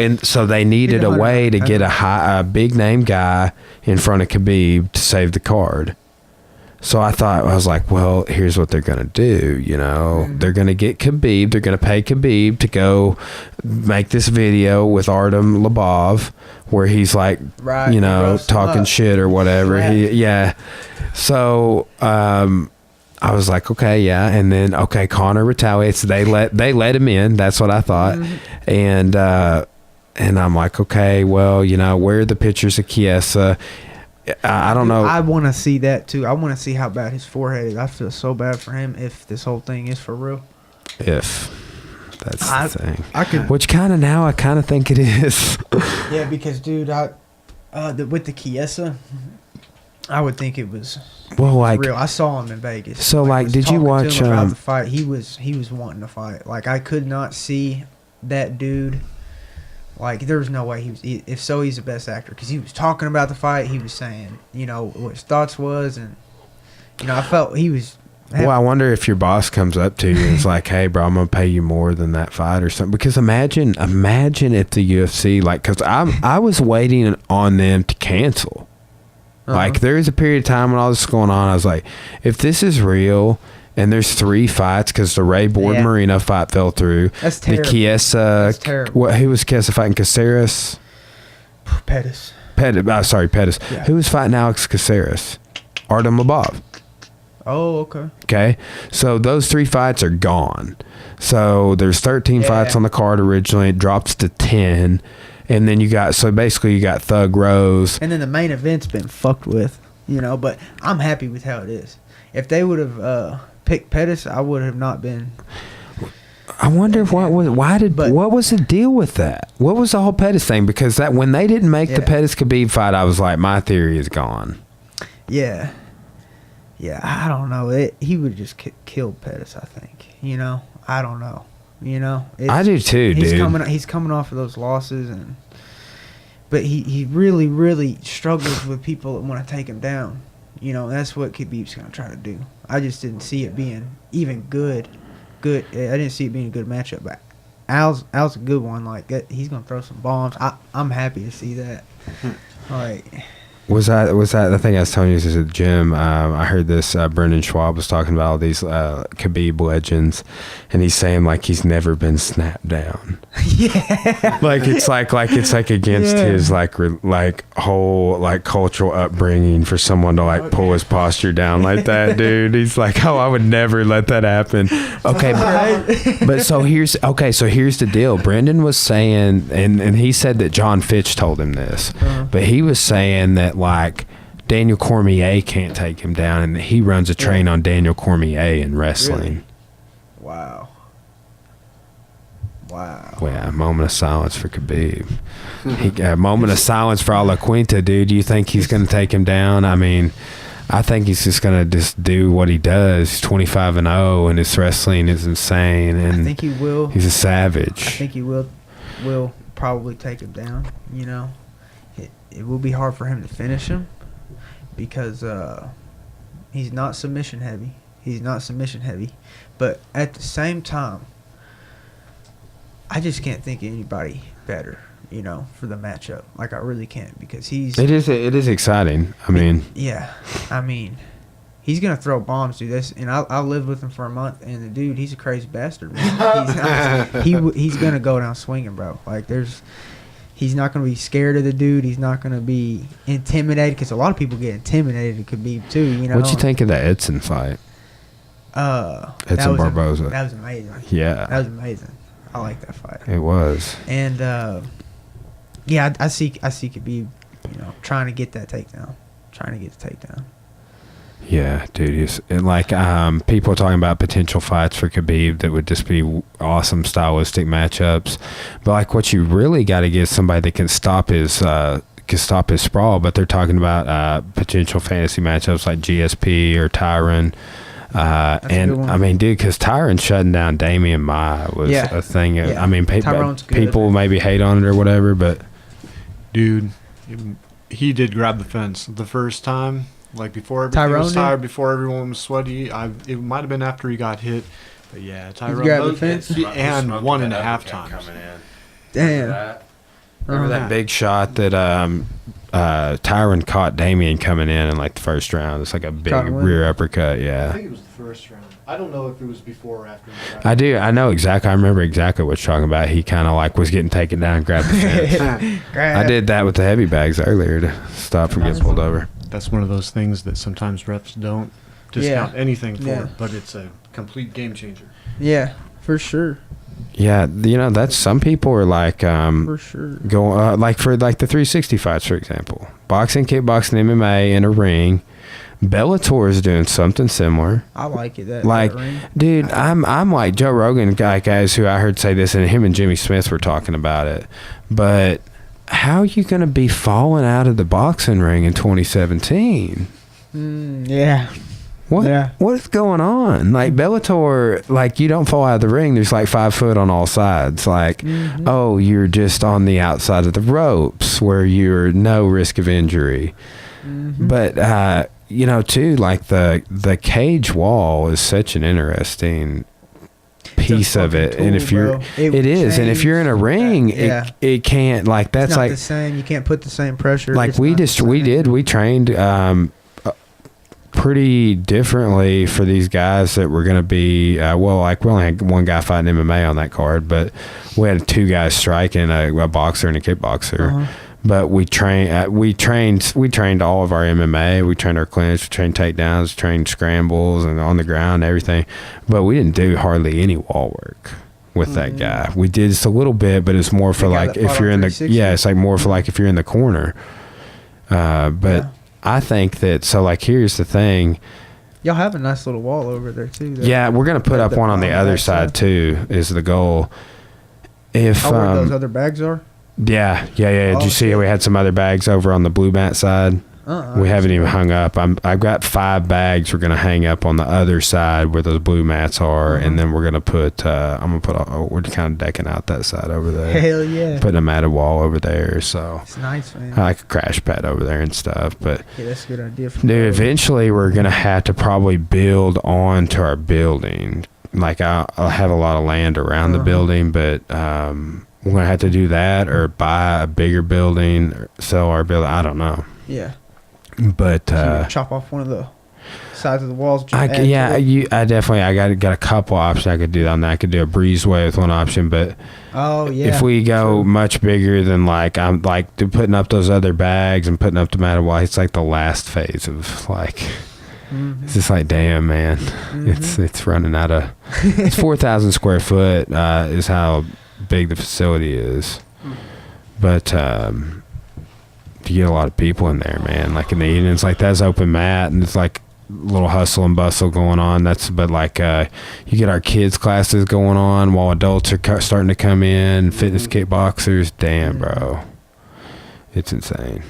they needed a way to get a big name guy in front of Khabib to save the card. So I was like, well, here's what they're going to do. You know, they're going to get Khabib. They're going to pay Khabib to go make this video with Artem Lobov where he's like, Right, you know, roast him talking up. shit or whatever. Right. So, I was like, okay, yeah. And then, okay, Conor retaliates. They let him in. That's what I thought. And I'm like, okay, well, you know, where are the pictures of Chiesa? I don't know. I want to see that too. I want to see how bad his forehead is. I feel so bad for him if this whole thing is for real. If that's the thing. I could. Which kind of now I kind of think it is. Yeah, because dude, with the Chiesa, I would think it was Well, like real. I saw him in Vegas. So, like, was did you talking to watch, him about the fight? He was wanting to fight. Like, I could not see that dude. Like, there was no way he was. If so, he's the best actor because he was talking about the fight. He was saying, you know, what his thoughts was, and you know, I felt he was. Well, I wonder if your boss comes up to you and is like, "Hey, bro, I'm gonna pay you more than that fight or something." Because imagine if the UFC, like, because I was waiting on them to cancel. Like, there was a period of time when all this was going on. I was like, if this is real, and there's 3 fights because the Ray Borg Marino fight fell through. That's terrible. The Chiesa, That's terrible. who was Chiesa fighting? Caceres. Pettis. Pettis. Yeah. Who was fighting Alex Caceres? Artem Lobov. Oh, okay. Okay, so those 3 fights are gone. So there's 13 fights on the card originally. It drops to 10, and then you got Thug Rose. And then the main event's been fucked with, you know. But I'm happy with how it is. If they would have picked Pettis, I would have not been. I wonder what was the deal with that? What was the whole Pettis thing? Because that when they didn't make the Pettis Khabib fight, I was like, my theory is gone. Yeah. Yeah, I don't know. He would have just killed Pettis, I think. You know, I don't know. You know, I do too, dude. He's coming off of those losses, but he really, really struggles with people that want to take him down. You know, that's what Khabib's going to try to do. I just didn't see it being even good. I didn't see it being a good matchup, but Al's a good one. Like, he's going to throw some bombs. I'm happy to see that. Like. Was that the thing I was telling you? Is at the gym? I heard this. Brendan Schwab was talking about all these Khabib legends, and he's saying like he's never been snapped down. Yeah, like it's like against his whole cultural upbringing for someone to like pull his posture down like that, dude. He's like, oh, I would never let that happen. Okay, but so here's the deal. Brendan was saying, and he said that John Fitch told him this, but he was saying that like Daniel Cormier can't take him down, and he runs a train on Daniel Cormier in wrestling. Really? Wow. Well, yeah, a moment of silence for Khabib. A moment of silence for La Quinta, dude. Do you think he's going to take him down? I mean, I think he's just going to just do what he does. He's 25-0, and his wrestling is insane. And I think he will. He's a savage. I think he will probably take him down. You know, it will be hard for him to finish him because he's not submission heavy. But at the same time, I just can't think of anybody better, you know, for the matchup. Like, I really can't because he's... It is exciting. I mean... Yeah. I mean, he's going to throw bombs, dude. And I lived with him for a month, and the dude, he's a crazy bastard, man. He's going to go down swinging, bro. Like, he's not going to be scared of the dude. He's not going to be intimidated because a lot of people get intimidated. It could be, too, you know. What'd you think of the Edson fight? Edson Barboza. That was amazing. Yeah. That was amazing. I like that fight. It was. And yeah, I see Khabib, you know, trying to get that takedown. Yeah, dude. People are talking about potential fights for Khabib that would just be awesome stylistic matchups. But like, what you really got to get is somebody that can stop his sprawl. But they're talking about potential fantasy matchups like GSP or Tyron. And I mean, dude, because Tyron shutting down Damian Maia was a thing. Yeah. I mean, people maybe hate on it or whatever, but dude, he did grab the fence the first time. Like, before everything was tired, before everyone was sweaty. It might have been after he got hit, but yeah, Tyrone grabbed the fence and 1.5 times. Damn. Remember that big shot that Tyron caught Damian coming in like the first round. It's like a big rear uppercut. I Yeah. think it was the first round. I don't know if it was before or after. I do. I know exactly. I remember exactly what you're talking about. He kind of like was getting taken down, grabbed the fence. I did that with the heavy bags earlier to stop from getting pulled over. That's one of those things that sometimes reps don't discount anything for, but it's a complete game changer. Yeah, for sure. Yeah, that's some people are like For sure. going like for like the 360 fights, for example, boxing, kickboxing, MMA in a ring. Bellator is doing something similar. I like it. That ring. Dude, I'm like Joe Rogan, guys who I heard say this, and him and Jimmy Smith were talking about it. But how are you going to be falling out of the boxing ring in 2017? Yeah. What? Yeah. What is going on? Like Bellator, like you don't fall out of the ring. There's like 5 foot on all sides. Like, oh, you're just on the outside of the ropes where you're no risk of injury. But too, like the cage wall is such an interesting piece of it. Tool, and if you're, it is, and if you're in a ring, it can't like that's it's not like the same. You can't put the same pressure. Like It's we not the just we same. did we trained pretty differently for these guys that were going to be like we only had one guy fighting MMA on that card, but we had 2 guys striking, a boxer and a kickboxer. But we trained all of our MMA. We trained our clinch, we trained takedowns, trained scrambles and on the ground, everything. But we didn't do hardly any wall work with that guy. We did just a little bit, but it's more for like if you're in the it's like more for like if you're in the corner. But I think that like here's the thing. Y'all have a nice little wall over there too. Though. Yeah, we're gonna put up one on the other side too. Is the goal? If where those other bags are. Yeah. Did you see we had some other bags over on the blue mat side? We haven't even hung up. I've got 5 bags we're gonna hang up on the other side where those blue mats are, and then we're gonna put. We're kind of decking out that side over there. Hell yeah! Putting a matted wall over there, so it's nice, man. I like a crash pad over there and stuff. But yeah, that's a good idea. Dude, eventually we're gonna have to probably build on to our building. Like I'll have a lot of land around the building, but we're gonna have to do that or buy a bigger building, or sell our building. I don't know. Yeah. But chop off one of the sides of the walls. I got a couple options I could do on that. I could do a breezeway with one option, but if we go much bigger than like I'm like putting up those other bags and putting up the matted wall, it's like the last phase of like. It's just like, damn, man, it's running out of. It's 4,000 square foot is how big the facility is, but you get a lot of people in there, man. Like in the evenings, like that's open mat, and it's like a little hustle and bustle going on. You get our kids classes going on while adults are starting to come in. Fitness kickboxers, damn, bro, it's insane.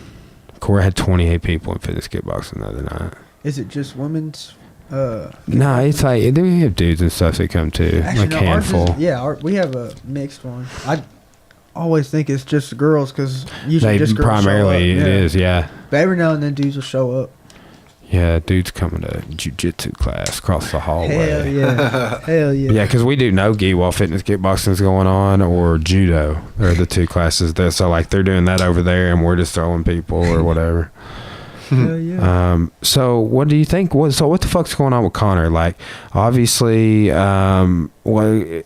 Cora had 28 people in fitness kickboxing the other night. Is it just women's? No, it's like we have dudes and stuff that come too, like no, handful. We have a mixed one. I always think it's just girls because usually just girls primarily show up. It is, yeah. But every now and then dudes will show up. Yeah, dudes coming to jiu-jitsu class across the hallway. Hell yeah. Hell yeah. Yeah, because we do no-gi while fitness kickboxing's going on, or judo are the 2 classes there. So like they're doing that over there, and we're just throwing people or whatever. Hell yeah. So what do you think? What the fuck's going on with Connor? Like, obviously, let's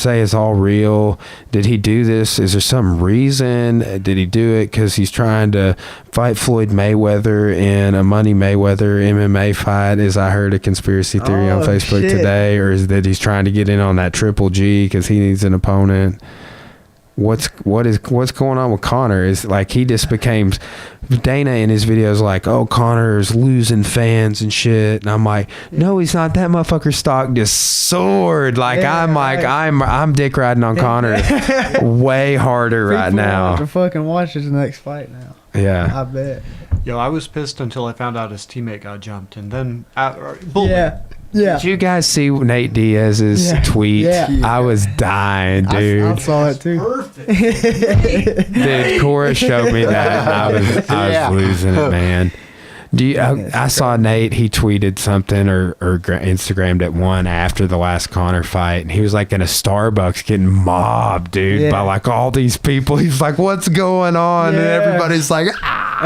say it's all real. Did he do this? Is there some reason? Did he do it because he's trying to fight Floyd Mayweather in a Money Mayweather MMA fight? As I heard a conspiracy theory on Facebook today, or is that he's trying to get in on that Triple G because he needs an opponent? What's going on with Connor? Is like he just became Dana in his videos like, oh, Connor's losing fans and shit, and I'm like, no, he's not. That motherfucker's stock just soared. Like I'm dick riding on Connor way harder right now. To fucking watch his next fight now. Yeah, I bet. Yo, I was pissed until I found out his teammate got jumped, and then Yeah. Did you guys see Nate Diaz's tweet? Yeah. I was dying, dude. I saw it too. Perfect. Dude, Cora showed me that. And I was losing it, man. I saw Nate. He tweeted something or Instagrammed at one after the last Connor fight, and he was like in a Starbucks getting mobbed, dude, by like all these people. He's like, "What's going on?" And everybody's like, "Ah!"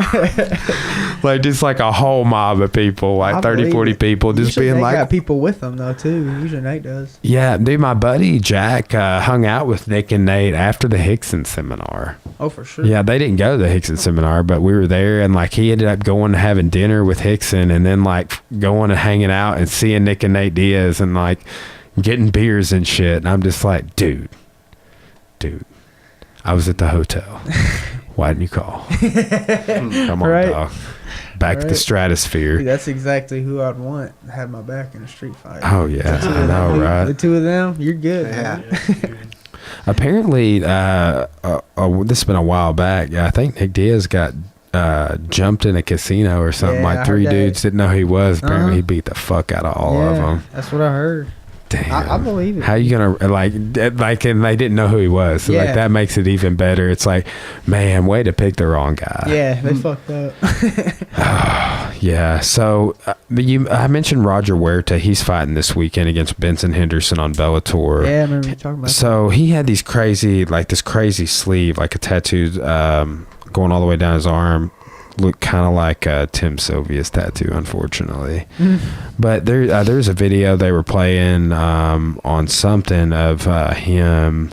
Like just like a whole mob of people, like 30, 40 people, just Usually being they like, got people with them though too. Usually Nate does. yeah, dude. My buddy Jack hung out with Nick and Nate after the Hickson seminar. Oh, for sure. Yeah, they didn't go to the Hickson seminar, but we were there, and like he ended up going and having dinner with Hickson, and then like going and hanging out and seeing Nick and Nate Diaz and like getting beers and shit. And I'm just like, dude, I was at the hotel. Why didn't you call? Come on, Right. dog. Back to the stratosphere. Dude, that's exactly who I'd want to have my back in a street fight. Oh yeah, I know, The right? two of them, you're good. Yeah. Man. Apparently, this has been a while back. I think Nick Diaz got jumped in a casino or something. Yeah, I Like three heard that. dudes didn't know who he was. Apparently, Uh-huh. he beat the fuck out of all of them. That's what I heard. Damn. I believe it. How you gonna like, and they didn't know who he was. So like Yeah. that makes it even better. It's like, man, way to pick the wrong guy. Yeah, they fucked up. Yeah. So I mentioned Roger Huerta. He's fighting this weekend against Benson Henderson on Bellator. Yeah, I remember you talking about So he had these crazy, like this crazy sleeve, like a tattoo going all the way down his arm. Looked kind of like Tim Sylvia's tattoo, unfortunately. But there's a video they were playing on something of him.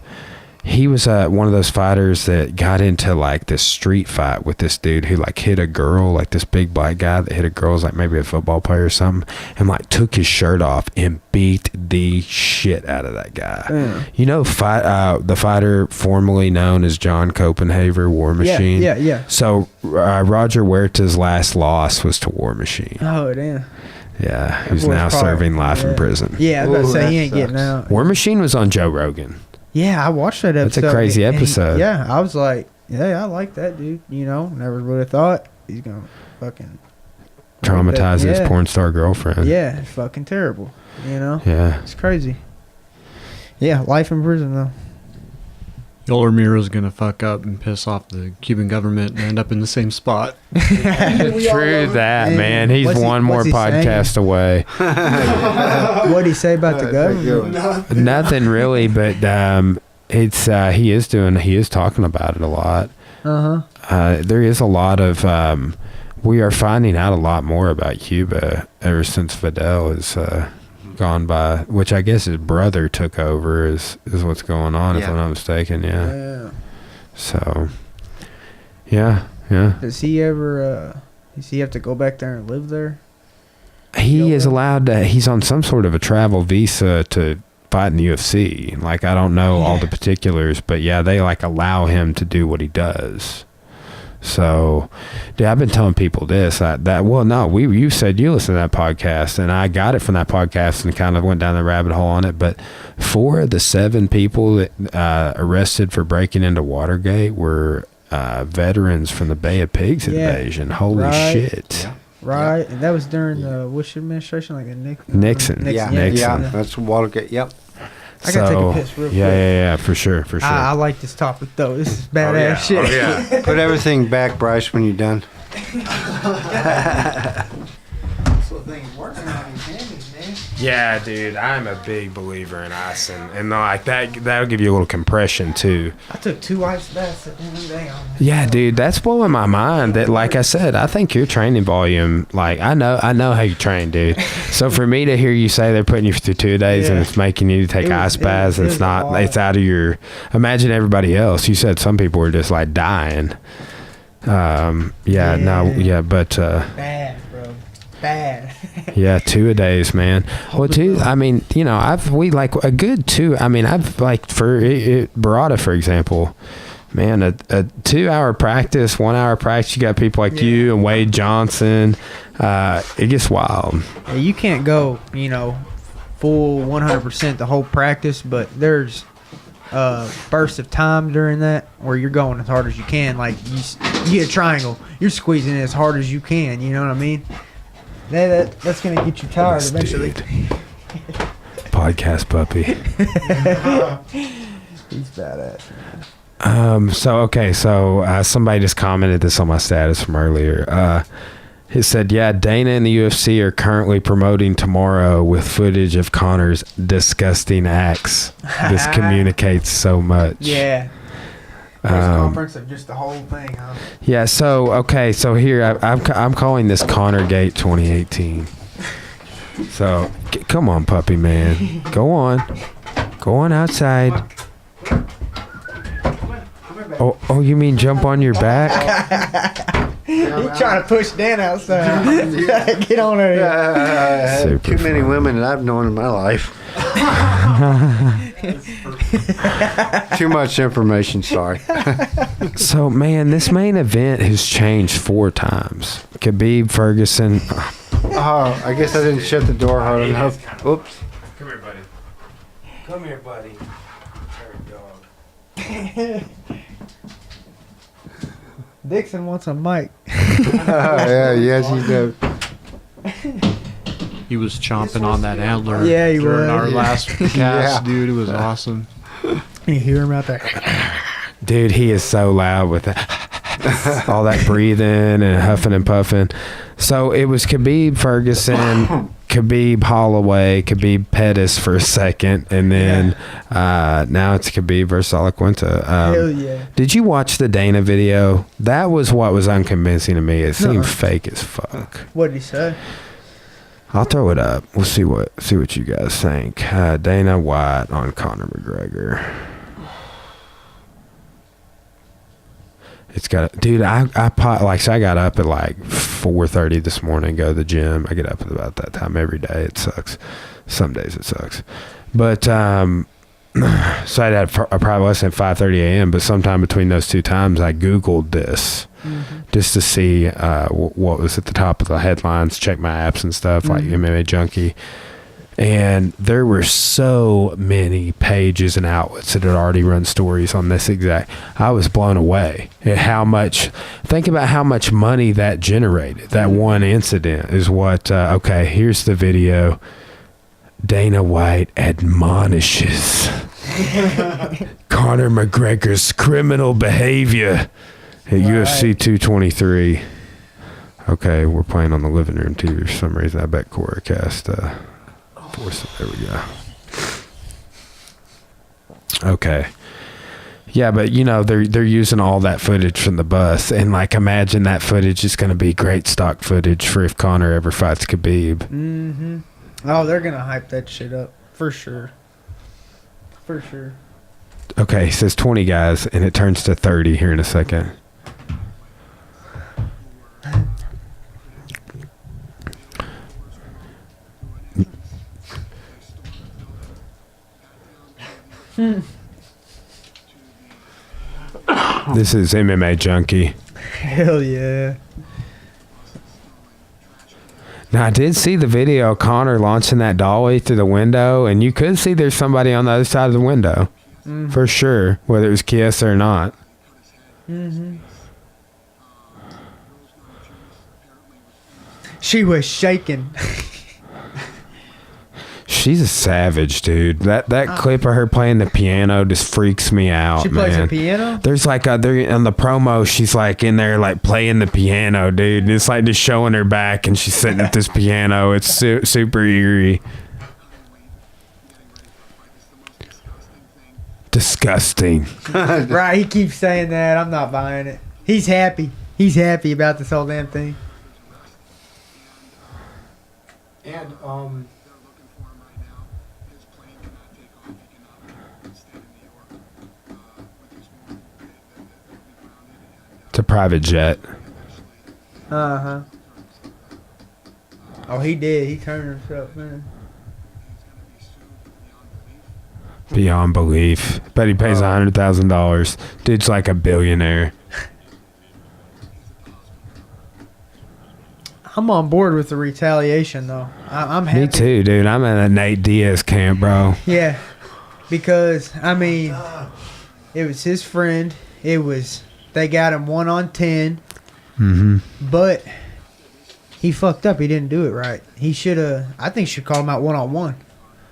He was one of those fighters that got into like this street fight with this dude who like hit a girl, like this big black guy that hit a girl, was like maybe a football player or something, and like took his shirt off and beat the shit out of that guy. You know, the fighter formerly known as John Copenhaver, War Machine. Yeah. So Roger Huerta's last loss was to War Machine. Oh, damn. Yeah, who's boy's now probably- serving life in prison. Yeah, I was about to Ooh, say that he ain't getting sucks. out. War Machine was on Joe Rogan. Yeah, I watched that That's episode. a crazy and he- episode. yeah, I was like, yeah, I like that dude. You know, never would have thought he's gonna fucking Traumatized his Yeah. porn star girlfriend. Yeah, it's fucking terrible. You know, Yeah. it's crazy. Yeah, life in prison though. Yoel Ramiro's gonna fuck up and piss off the Cuban government and end up in the same spot. True that, Yeah. man. He's What's he- one more what's he podcast away. What'd he say about the government? Nothing really, but it's he is talking about it a lot. There is a lot of we are finding out a lot more about Cuba ever since Fidel has gone by, which I guess his brother took over is what's going on, if Yeah. I'm not mistaken. Yeah. Yeah. So yeah. Does he ever? Does he have to go back there and live there? He is allowed to, he's on some sort of a travel visa to fight in the UFC. Like, I don't know all the particulars, but yeah, they like allow him to do what he does. So, dude, I've been telling people this, you said you listened to that podcast, and I got it from that podcast and kind of went down the rabbit hole on it. But 4 of the 7 people that arrested for breaking into Watergate were veterans from the Bay of Pigs invasion. Holy Right. shit. Yeah. Right, and that was during the Bush administration, like the Nixon. Yeah, Nixon. yeah, that's Watergate. Yep. I gotta take a piss real quick. Yeah, for sure. I like this topic though. This is badass shit. yeah. Put everything back, Bryce, when you're done. That's what things working on these handies, man. Yeah, dude, I'm a big believer in ice, and like that'll give you a little compression too. I took 2 ice baths at the end of the day on this. Yeah, dude, that's blowing my mind. That, like I said, I think your training volume, like I know how you train, dude. So for me to hear you say they're putting you through 2 days and Yeah. it's making you take It was- ice it baths, was it's a not, lot. it's out of your. Imagine everybody else. You said some people were just like dying. But Bad, bro. Bad. yeah, 2 a days, man. Well, dude, I mean, you know, we like a good 2. I mean, I've like for Barada, for example, man, a 2-hour practice, 1 hour practice. You got people like you and Wade Johnson. It gets wild. Yeah, you can't go, full 100% the whole practice, but there's bursts of time during that where you're going as hard as you can. Like you get a triangle, you're squeezing it as hard as you can. You know what I mean? That's gonna get you tired This eventually. dude. Podcast puppy. He's badass. Man. So somebody just commented this on my status from earlier. He said, yeah, Dana and the UFC are currently promoting tomorrow with footage of Connor's disgusting acts. This communicates so much. Yeah. conference of just the whole thing, huh? Yeah. So okay. So here I'm calling this Connor Gate 2018. So come on, puppy man. Go on outside. Oh, you mean jump on your back? You trying to push Dan outside? Get on there. Too many women that I've known in my life. Too much information, sorry. So, man, this main event has changed 4 times. Khabib, Ferguson. Oh, I guess I didn't shut the door hard enough. Oops. Come here, buddy. Come here, buddy. Dixon wants a mic. Yeah, yes, he does. He was chomping on that antler. Yeah, he during was. our last cast, Yeah. dude. It was awesome. You hear him out there. Dude, he is so loud with all that breathing and huffing and puffing. So it was Khabib, Ferguson, Khabib, Holloway, Khabib, Pettis for a second, and then now it's Khabib versus Alaquinta. Hell yeah. Did you watch the Dana video? That was what was unconvincing to me. It seemed fake as fuck. What did he say? I'll throw it up. We'll see what you guys think. Dana White on Conor McGregor. It's got, dude. I got up at like 4:30 this morning. Go to the gym. I get up at about that time every day. It sucks. Some days it sucks, but so I'd have probably less than 5:30 a.m. But sometime between those 2 times, I Googled this just to see what was at the top of the headlines. Check my apps and stuff like MMA Junkie. And there were so many pages and outlets that had already run stories on this exact. I was blown away at think about how much money that generated. That one incident is what, okay, here's the video. Dana White admonishes Conor McGregor's criminal behavior at UFC 223. Okay, we're playing on the living room TV for some reason. I bet Coracast, there we go. Okay. Yeah, but they're using all that footage from the bus, and like imagine that footage is going to be great stock footage for if Conor ever fights Khabib. Mm-hmm. Oh, they're gonna hype that shit up for sure. For sure. Okay, it says 20 guys, and it turns to 30 here in a second. This is MMA Junkie. Hell yeah. Now, I did see the video of Conor launching that dolly through the window, and you could see there's somebody on the other side of the window. For sure, whether it was Kiesa or not. She was shaking. She's a savage, dude. That clip of her playing the piano just freaks me out, She man. plays the piano? There's like they're on the promo, she's like in there like playing the piano, dude. It's like just showing her back and she's sitting at this piano. It's super eerie. Disgusting. Right, he keeps saying that. I'm not buying it. He's happy. He's happy about this whole damn thing. And It's a private jet. Uh-huh. Oh, he did. He turned himself, man. Beyond belief. Bet he pays $100,000. Dude's like a billionaire. I'm on board with the retaliation, though. I'm happy. Me too, dude. I'm in a Nate Diaz camp, bro. Yeah, because I mean, it was his friend. They got him 1-on-10. But he fucked up. He didn't do it right. He should have. I think should call him out 1-on-1. I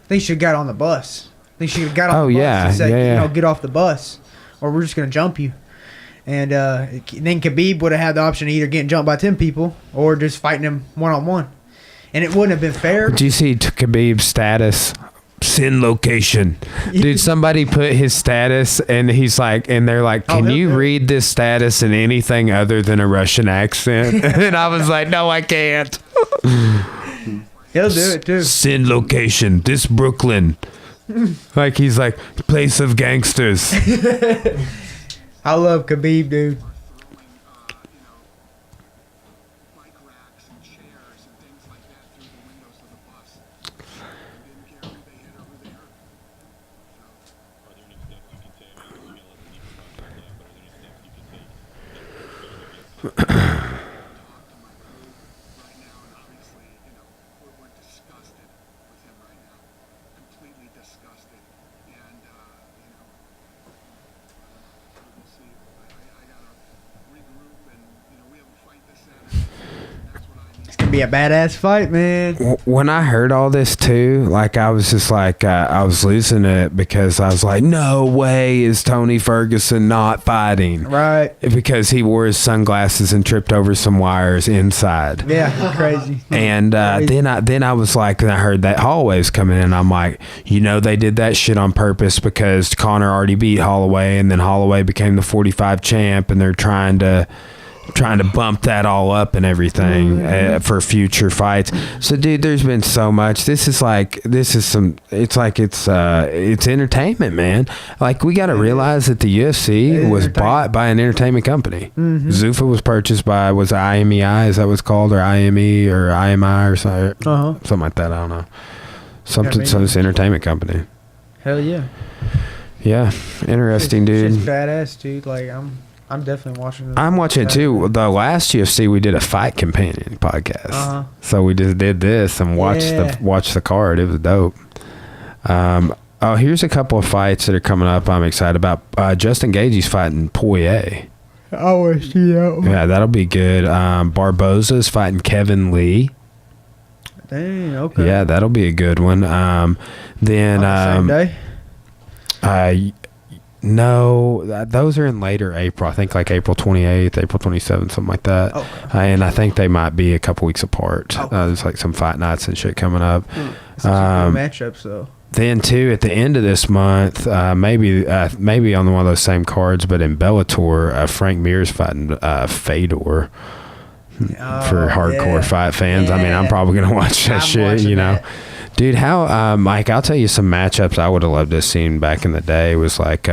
think he should have got on the bus. I think she should have got on the bus and said, get off the bus, or we're just gonna jump you. And then Khabib would have had the option of either getting jumped by 10 people or just fighting him 1-on-1. And it wouldn't have been fair. Do you see Khabib's status Sin location. Dude, somebody put his status and he's like, and they're like, can you read this status in anything other than a Russian accent? And I was like, no, I can't. He'll do it too. Sin location. This Brooklyn. Like, he's like, place of gangsters. I love Khabib, dude. Be a badass fight, man. When I heard all this too, like, I was just like, I was losing it, because I was like, no way is Tony Ferguson not fighting, right? Because he wore his sunglasses and tripped over some wires inside. Yeah, crazy. And then I was like, and I heard that Holloway was coming in, I'm like, they did that shit on purpose, because Conor already beat Holloway, and then Holloway became the 45 champ, and they're trying to bump that all up and everything for future fights. So, dude, there's been so much. It's entertainment, man. Like, we got to realize that the UFC was bought by an entertainment company. Mm-hmm. Zuffa was purchased by, was it IMEI? Is that what's called? Or IME or IMI or something like that. I don't know. Something, so it's an entertainment company. Hell yeah. Yeah. Interesting, dude. It's badass, dude. Like, I'm definitely watching it. I'm watching it too. The last UFC, we did a fight companion podcast. So we just did this and watched the card. It was dope. Here's a couple of fights that are coming up I'm excited about. Justin Gaethje's fighting Poirier. I want to see that one. Yeah, that'll be good. Barboza's fighting Kevin Lee. Dang, okay. Yeah, that'll be a good one. Then same day? No, those are in later April. I think like April 28th, April 27th, something like that. Okay. And I think they might be a couple weeks apart. Okay. There's like some fight nights and shit coming up. Matchups though. Then too, at the end of this month, maybe on one of those same cards, but in Bellator, Frank Mir's fighting Fedor. For hardcore fight fans. I mean, I'm probably gonna watch that shit. That. Dude, how Mike? I'll tell you some matchups I would have loved to have seen back in the day. Was like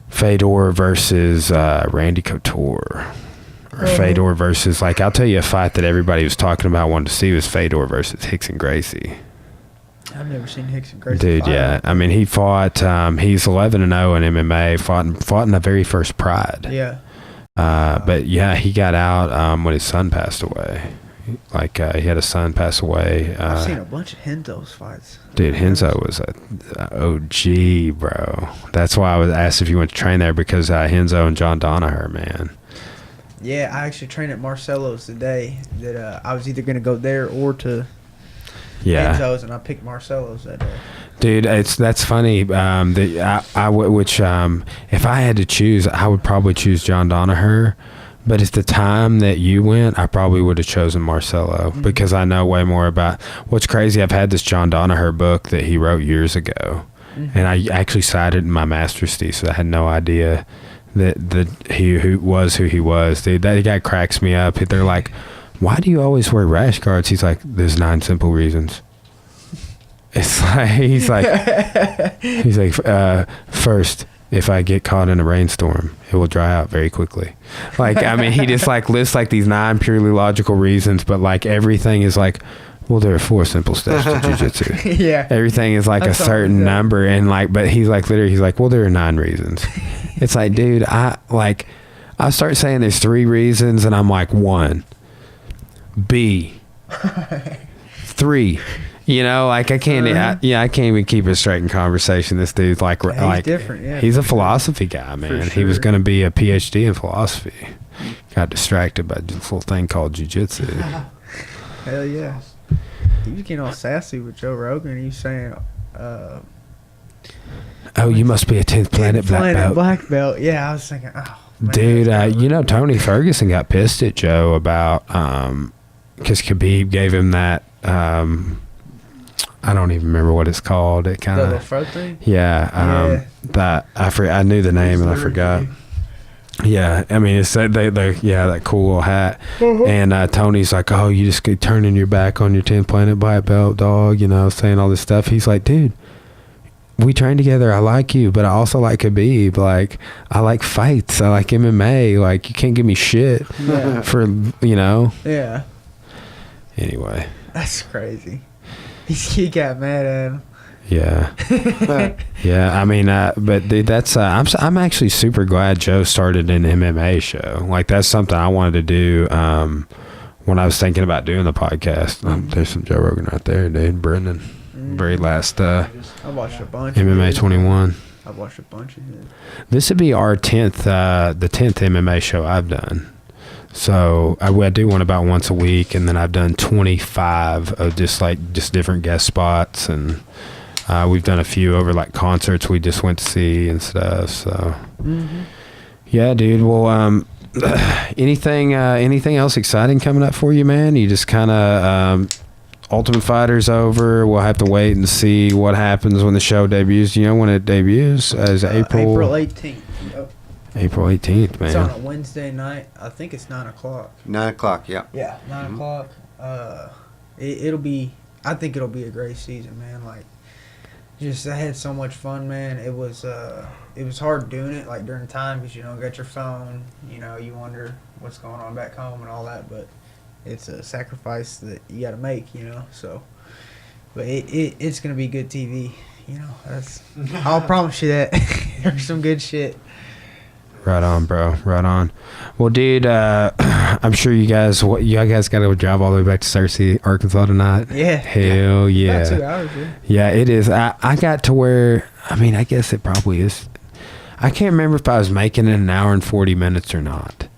Fedor versus Randy Couture, or Fedor versus, like, I'll tell you a fight that everybody was talking about, wanted to see, was Fedor versus Rickson Gracie. I've never seen Rickson Gracie. Dude, fight. Yeah, I mean, he fought. He's 11-0 in MMA. Fought in the very first Pride. Yeah. But yeah, he got out when his son passed away. Like, he had a son pass away. I've seen a bunch of Henzo's fights. Dude, Henzo was a OG, bro. That's why I was asked if you went to train there, because Henzo and John Danaher, man. Yeah, I actually trained at Marcelo's today. That I was either going to go there or to Henzo's, and I picked Marcelo's that day. Dude, that's funny. If I had to choose, I would probably choose John Danaher. But at the time that you went, I probably would have chosen Marcelo, because I know way more about. What's crazy, I've had this John Danaher book that he wrote years ago, and I actually cited in my master's thesis. I had no idea that he was who he was. Dude, that guy cracks me up. They're like, why do you always wear rash guards? He's like, there's 9 simple reasons. It's like, he's like, first, if I get caught in a rainstorm, it will dry out very quickly. Like, I mean, he just like lists like these 9 purely logical reasons, but like everything is like, well, there are 4 simple steps to jiu-jitsu. Yeah. Everything is like that's a certain number, and like, but he's like, literally, he's like, well, there are 9 reasons. It's like, dude, I start saying there's 3 reasons, and I'm like, 1, B, 3. You know, like, I can't. I can't even keep it straight in conversation. This dude's like, he's different. Yeah, he's a philosophy guy, man. Sure. He was going to be a PhD in philosophy. Got distracted by this little thing called jiu-jitsu. Hell yeah. He was getting all sassy with Joe Rogan. He was saying, "Oh, you must be a 10th planet black belt." Yeah, I was thinking, oh, man, dude. Tony Ferguson got pissed at Joe about because Khabib gave him that. I don't even remember what it's called. It kind The little of front thing. yeah. That I knew the name and I forgot. Yeah, I mean it's that that cool little hat. And Tony's like, oh, you just keep turning your back on your 10th Planet Black Belt, dog. Saying all this stuff. He's like, dude, we train together. I like you, but I also like Khabib. Like, I like fights. I like MMA. Like, you can't give me shit for Yeah. Anyway, That's crazy. He got mad at him. yeah, yeah. I mean, but dude, that's I'm actually super glad Joe started an MMA show. Like, that's something I wanted to do when I was thinking about doing the podcast. There's some Joe Rogan right there, dude. Brendan, very last I watched a bunch. MMA 21. I watched a bunch of his. This would be our 10th, the 10th MMA show I've done. So I do one about once a week, and then I've done 25 of just different guest spots, and we've done a few over like concerts we just went to see and stuff. So yeah, dude. Well, anything else exciting coming up for you, man? You just kind of Ultimate Fighter's over. We'll have to wait and see what happens when the show debuts. Do you know when it debuts? As April 18th. Yep. April 18th, man. It's on a Wednesday night. I think it's 9 o'clock. 9 o'clock, yeah. Yeah, 9 o'clock. It'll be. I think it'll be a great season, man. Like, just I had so much fun, man. It was hard doing it like during time because you got your phone. You wonder what's going on back home and all that, but it's a sacrifice that you got to make. So, but it's gonna be good TV. That's I'll promise you that. There's some good shit. Right on, bro. Right on. Well, dude, I'm sure you guys got to go drive all the way back to Searcy, Arkansas tonight. Yeah. Hell yeah. About 2 hours, yeah. Yeah, it is. I got to where, I guess it probably is. I can't remember if I was making it an hour and 40 minutes or not.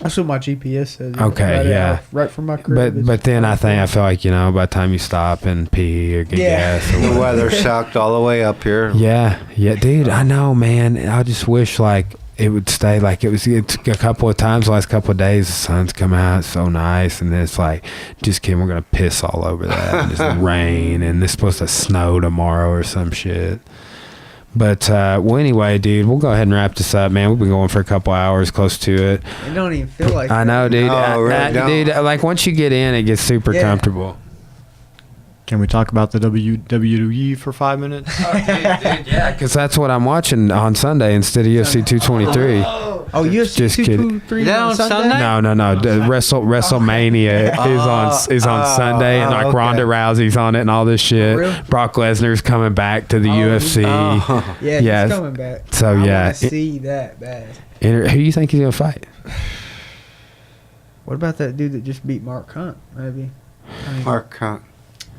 That's what my GPS says. Okay, right yeah. Right from my crib. But then I feel like, by the time you stop and pee or get gas or The weather sucked all the way up here. Yeah, dude, I know, man. I just wish, like, it would stay like it's a couple of times the last couple of days the sun's come out, it's so nice, and then it's like, just kidding, we're gonna piss all over that and just rain, and it's supposed to snow tomorrow or some shit. But well, anyway, dude, we'll go ahead and wrap this up, man. We've been going for a couple hours, close to it. It don't even feel like I know, dude. Really Dude, like, once you get in, it gets super comfortable. Can we talk about the WWE for 5 minutes? Yeah, because that's what I'm watching on Sunday instead of UFC 223. Oh, UFC Just kidding. 223 Is that on Sunday? No. WrestleMania is on Sunday, and like Ronda Rousey's on it and all this shit. Really? Brock Lesnar's coming back to the UFC. Yeah, Yes. he's coming back. So, I yeah. want to see that bad. Who do you think he's gonna fight? What about that dude that just beat Mark Hunt? Maybe. Mark Hunt.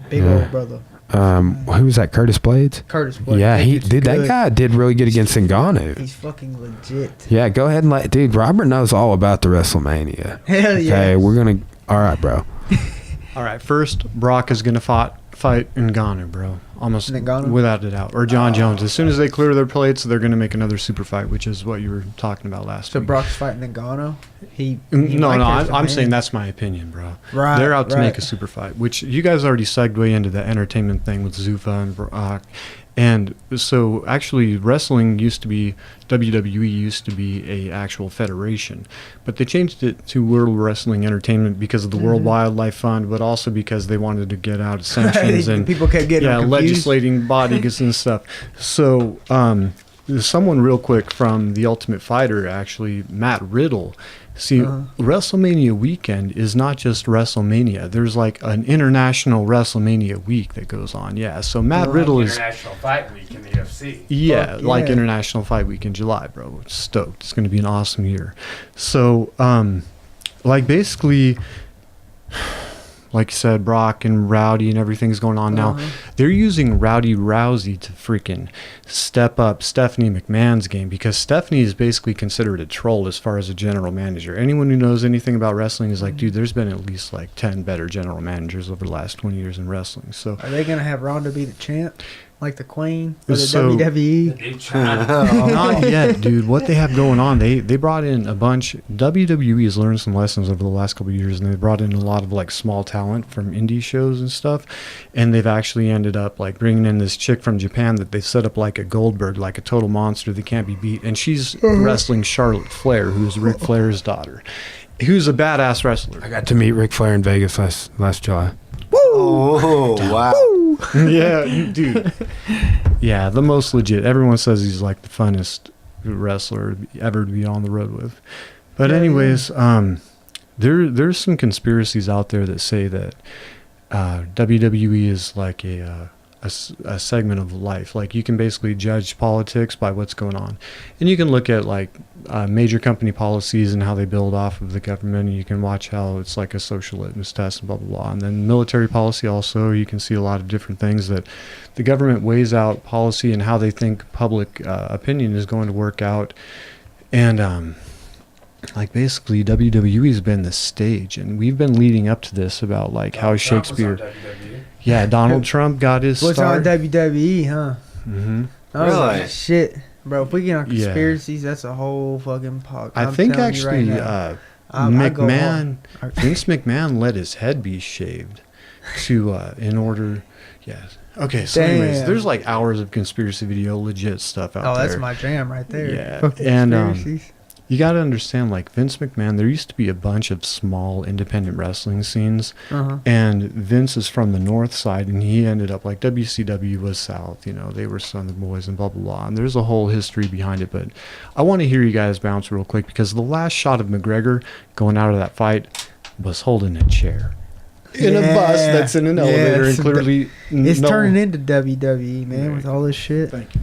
Big old brother. Who was that? Curtis Blades? Curtis Blades. Yeah, he dude's did. That good. guy did really good against Ngannou. He's fucking legit. Yeah, go ahead and dude. Robert knows all about the WrestleMania. Hell yeah. Okay, we're gonna. All right, bro. All right, first, Brock is going to fight Ngannou, bro. Almost Ngannou? without a doubt. Or John Jones. As soon as they clear their plates, they're going to make another super fight, which is what you were talking about last So week. Brock's fighting Ngannou. No, I'm saying that's my opinion, bro. Right, They're out to right. make a super fight, which you guys already segued into the entertainment thing with Zuffa and Brock. And so actually wrestling used to be, WWE used to be a actual federation, but they changed it to World Wrestling Entertainment because of the World Wildlife Fund, but also because they wanted to get out of sanctions and people kept getting confused. legislating bodies and stuff. So someone real quick from The Ultimate Fighter, actually, Matt Riddle. See, WrestleMania weekend is not just WrestleMania. There's like an international WrestleMania week that goes on. Yeah, so Matt Riddle is International Fight Week in the UFC. yeah, Fuck like yeah. International Fight Week in July, bro. Stoked. It's going to be an awesome year. So, like basically, like you said, Brock and Rowdy and everything's going on now. They're using Rowdy Rousey to freaking step up Stephanie McMahon's game because Stephanie is basically considered a troll as far as a general manager. Anyone who knows anything about wrestling is like, dude, there's been at least like 10 better general managers over the last 20 years in wrestling. So Are they going to have Ronda be the champ? like the Queen for the So- WWE. Not yet, dude. What they have going on, they brought in a bunch. WWE has learned some lessons over the last couple of years, and they brought in a lot of like small talent from indie shows and stuff. And they've actually ended up like bringing in this chick from Japan that they set up like a Goldberg, like a total monster that can't be beat. And she's wrestling Charlotte Flair, who's Ric Flair's daughter, who's a badass wrestler. I got to meet Ric Flair in Vegas last July. Oh, wow. Yeah, dude. Yeah, the most legit. Everyone says he's like the funnest wrestler ever to be on the road with. But anyways, there's some conspiracies out there that say that WWE is like a segment of life. Like you can basically judge politics by what's going on, and you can look at like major company policies and how they build off of the government, and you can watch how it's like a social litmus test and blah blah blah. And then military policy also, you can see a lot of different things that the government weighs out policy and how they think public opinion is going to work out. And like basically WWE has been the stage, and we've been leading up to this about like how Shakespeare. Yeah, Donald Trump got his What's start. on WWE, huh? Mm-hmm. Oh, Really? shit. Bro, if we get on Yeah. conspiracies, that's a whole fucking podcast. I think actually McMahon, Vince McMahon let his head be shaved to in order. Yeah. Okay. So anyways, Damn. there's like hours of conspiracy video, legit stuff out there. Oh, that's my jam right there. Yeah, Fucking and, conspiracies. You got to understand, like Vince McMahon, there used to be a bunch of small independent wrestling scenes, and Vince is from the north side, and he ended up like WCW was south. You know, they were Southern boys and blah blah blah. And there's a whole history behind it. But I want to hear you guys bounce real quick because the last shot of McGregor going out of that fight was holding a chair in a bus that's in an elevator, and clearly It's turning into WWE, man, with all this shit. Thank you.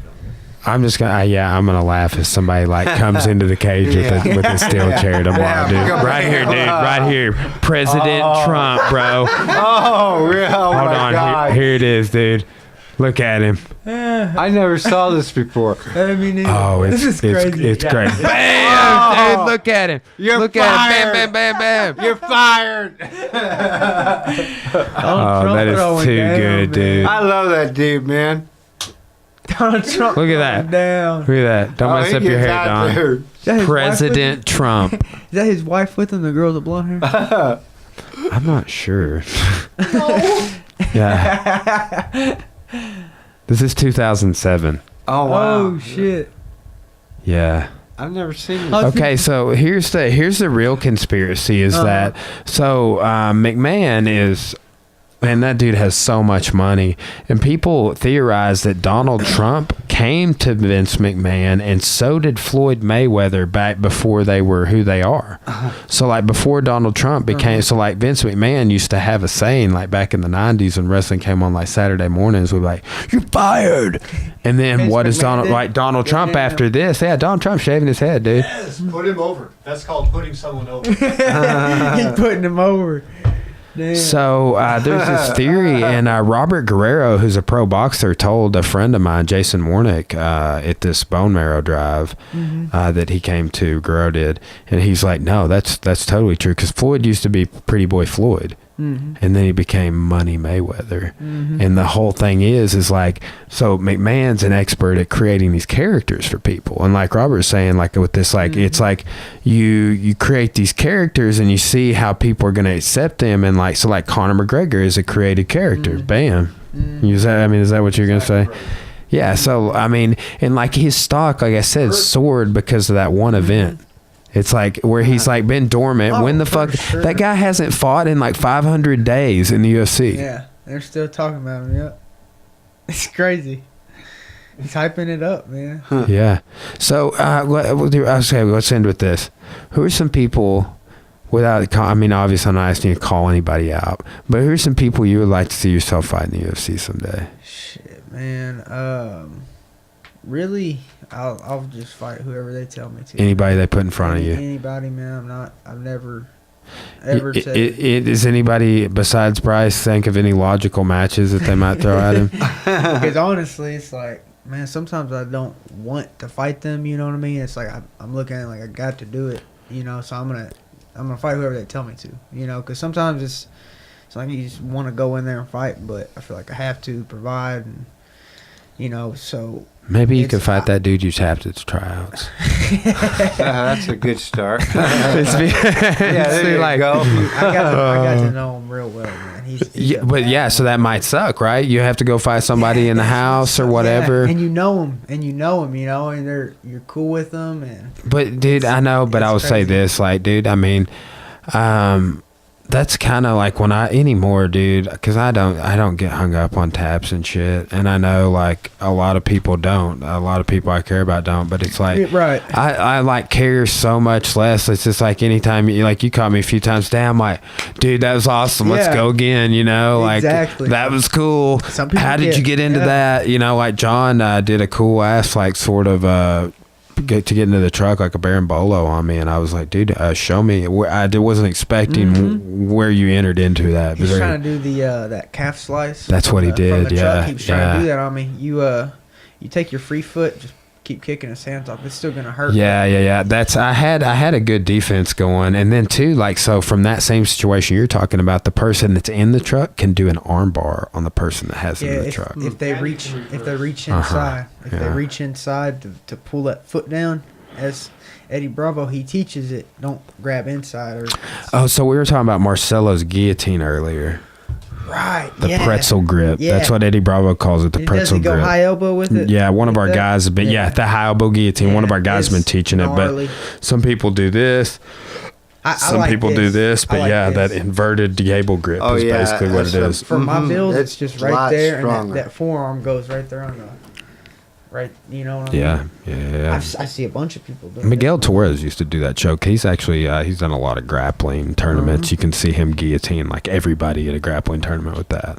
I'm just gonna, I'm gonna laugh if somebody like comes into the cage with a steel chair tomorrow, dude. Right here, dude. Right here, President Trump, bro. Oh, real. Oh, Hold my on, God. here it is, dude. Look at him. I never saw this before. I mean, Oh, this is crazy. It's great. Bam, dude. Look at him. You're Look fired. at him. Bam, bam, bam, bam. You're fired. Oh, that is too good, dude. I love that dude, man. Donald Trump. Look at that. Down. Look at that. Don't mess he up your gets hair, out Don. there. Is that his President Trump. Wife with him? Is that his wife with him? The girl with the blonde hair? I'm not sure. Yeah. This is 2007. Oh, wow. Oh shit. Yeah. I've never seen this. Okay, so here's the real conspiracy is that McMahon is, man, that dude has so much money, and people theorize that Donald Trump came to Vince McMahon, and so did Floyd Mayweather back before they were who they are. So like before Donald Trump became, so like Vince McMahon used to have a saying like back in the 90s when wrestling came on like Saturday mornings, we'd be like, "You're fired." And then Vince what is McMahon Donald Trump Yeah. after this? Yeah, Donald Trump shaving his head, dude. Yes, put him over. That's called putting someone over. He's putting him over. Damn. So there's this theory, and Robert Guerrero, who's a pro boxer, told a friend of mine, Jason Warnick, at this bone marrow drive that he came to, Guerrero did, and he's like, no, that's totally true, because Floyd used to be Pretty Boy Floyd, and then he became Money Mayweather, and the whole thing is like, so McMahon's an expert at creating these characters for people, and like Robert's saying, like with this, like it's like you create these characters and you see how people are going to accept them, and like so like Conor McGregor is a created character. Bam. Is that what you're going to say? Yeah. So I mean, and like his stock, like I said, soared because of that one event. It's like where he's like been dormant. When the fuck that guy hasn't fought in like 500 days in the UFC. Yeah, they're still talking about him. Yep. It's crazy. He's hyping it up, man. Yeah. So let's end with this. Who are some people, obviously I'm not asking you to call anybody out, but who are some people you would like to see yourself fight in the UFC someday? Shit, man. Really, I'll just fight whoever they tell me to. Anybody they put in front of you? Anybody, man. I've never ever said. Does anybody besides Bryce think of any logical matches that they might throw at him? Because honestly, it's like, man, sometimes I don't want to fight them. You know what I mean? It's like I'm looking at it like I got to do it. You know, so I'm gonna fight whoever they tell me to. You know, because sometimes it's like you just want to go in there and fight, but I feel like I have to provide, and So maybe you could fight that dude you tapped at the tryouts. That's a good start. Yeah, there you go. I got to know him real well, man. He's so that might suck, right? You have to go fight somebody in the house or whatever. Yeah, and you know him, and you're cool with them, But dude, I know, but I would say this, like, dude, I mean, that's kind of like when anymore, dude, because I don't get hung up on taps and shit, and I know like a lot of people don't. A lot of people I care about don't, but it's like right. I like care so much less. It's just like anytime you caught me a few times down, I'm like, dude, that was awesome. Let's go again. Like exactly. That was cool. How did you get into that? Like John did a cool ass like sort of get into the truck like a Berimbolo on me, and I was like, dude, show me. I wasn't expecting where you entered into that. He's trying to do the that calf slice. That's what he did. He was trying to do that on me. You take your free foot, just keep kicking his hands off. It's still gonna hurt. Yeah. That's I had a good defense going, and then too, like, so from that same situation you're talking about, the person that's in the truck can do an arm bar on the person that has it in the truck. If they reach inside, they reach inside to pull that foot down, as Eddie Bravo, he teaches it. Don't grab inside. So we were talking about Marcelo's guillotine earlier. Right. The pretzel grip. Yeah. That's what Eddie Bravo calls it, the pretzel grip. Does he go high elbow with it? Yeah, one of our guys, but the high elbow guillotine, one of our guys has been teaching gnarly. it, but some people do this. Some people do this, but that inverted gable grip is basically what it is. For my build, it's just right there, and that forearm goes right there on the... Right, you know what I mean? Yeah. I see a bunch of people doing Miguel Torres used to do that choke. He's actually he's done a lot of grappling tournaments. You can see him guillotine like everybody at a grappling tournament with that.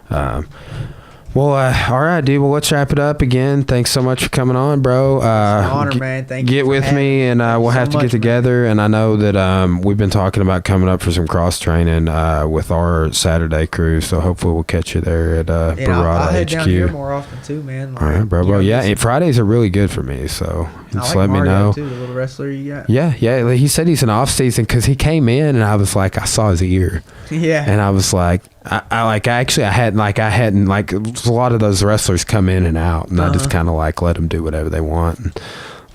All right, dude. Well, let's wrap it up again. Thanks so much for coming on, bro. It's an honor, man. Thank you. Get with me, and we'll have to get together. Man. And I know that we've been talking about coming up for some cross training with our Saturday crew. So hopefully we'll catch you there at Barada I'll head HQ. down here more often too, man. All right, bro. Yeah, Fridays are really good for me. So just let me know. Too, the little wrestler you got. Yeah. He said he's an off season because he came in, and I was like, I saw his ear. Yeah. And I was like, I hadn't a lot of those wrestlers come in and out, and I just kind of like let them do whatever they want. And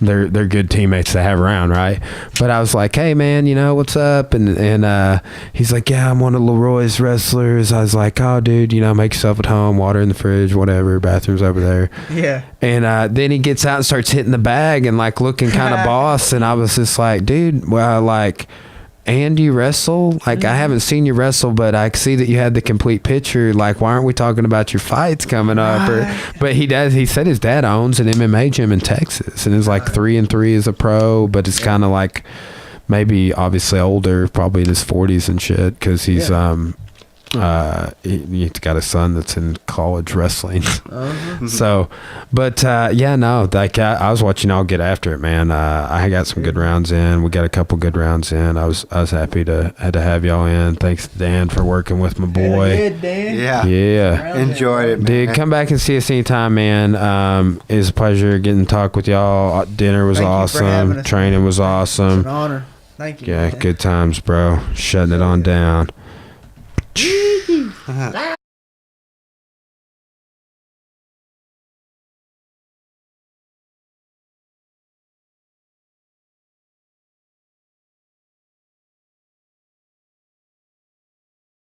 they're good teammates to have around, right? But I was like, hey man, what's up? And he's like, yeah, I'm one of Leroy's wrestlers. I was like, oh dude, make yourself at home, water in the fridge, whatever, bathroom's over there. Yeah. And then he gets out and starts hitting the bag and like looking kind of boss, and I was just like, dude, well, like, and you wrestle? Like, I haven't seen you wrestle, but I see that you had the complete picture. Like, why aren't we talking about your fights coming up? But he does. He said his dad owns an MMA gym in Texas, and is like 3-3 as a pro, but it's kind of like maybe obviously older, probably in his 40s and shit, because he's he's got a son that's in college wrestling. So, but I was watching y'all get after it, man. I got some good rounds in. We got a couple good rounds in. I was happy to have y'all in. Thanks to Dan for working with my boy. Good, Dan. Yeah. Enjoyed it, man. Dude, come back and see us anytime, man. It's a pleasure getting to talk with y'all. Dinner was awesome. Training was awesome. It's an honor. Thank you. Yeah, man. Good times, bro. Shutting it on down.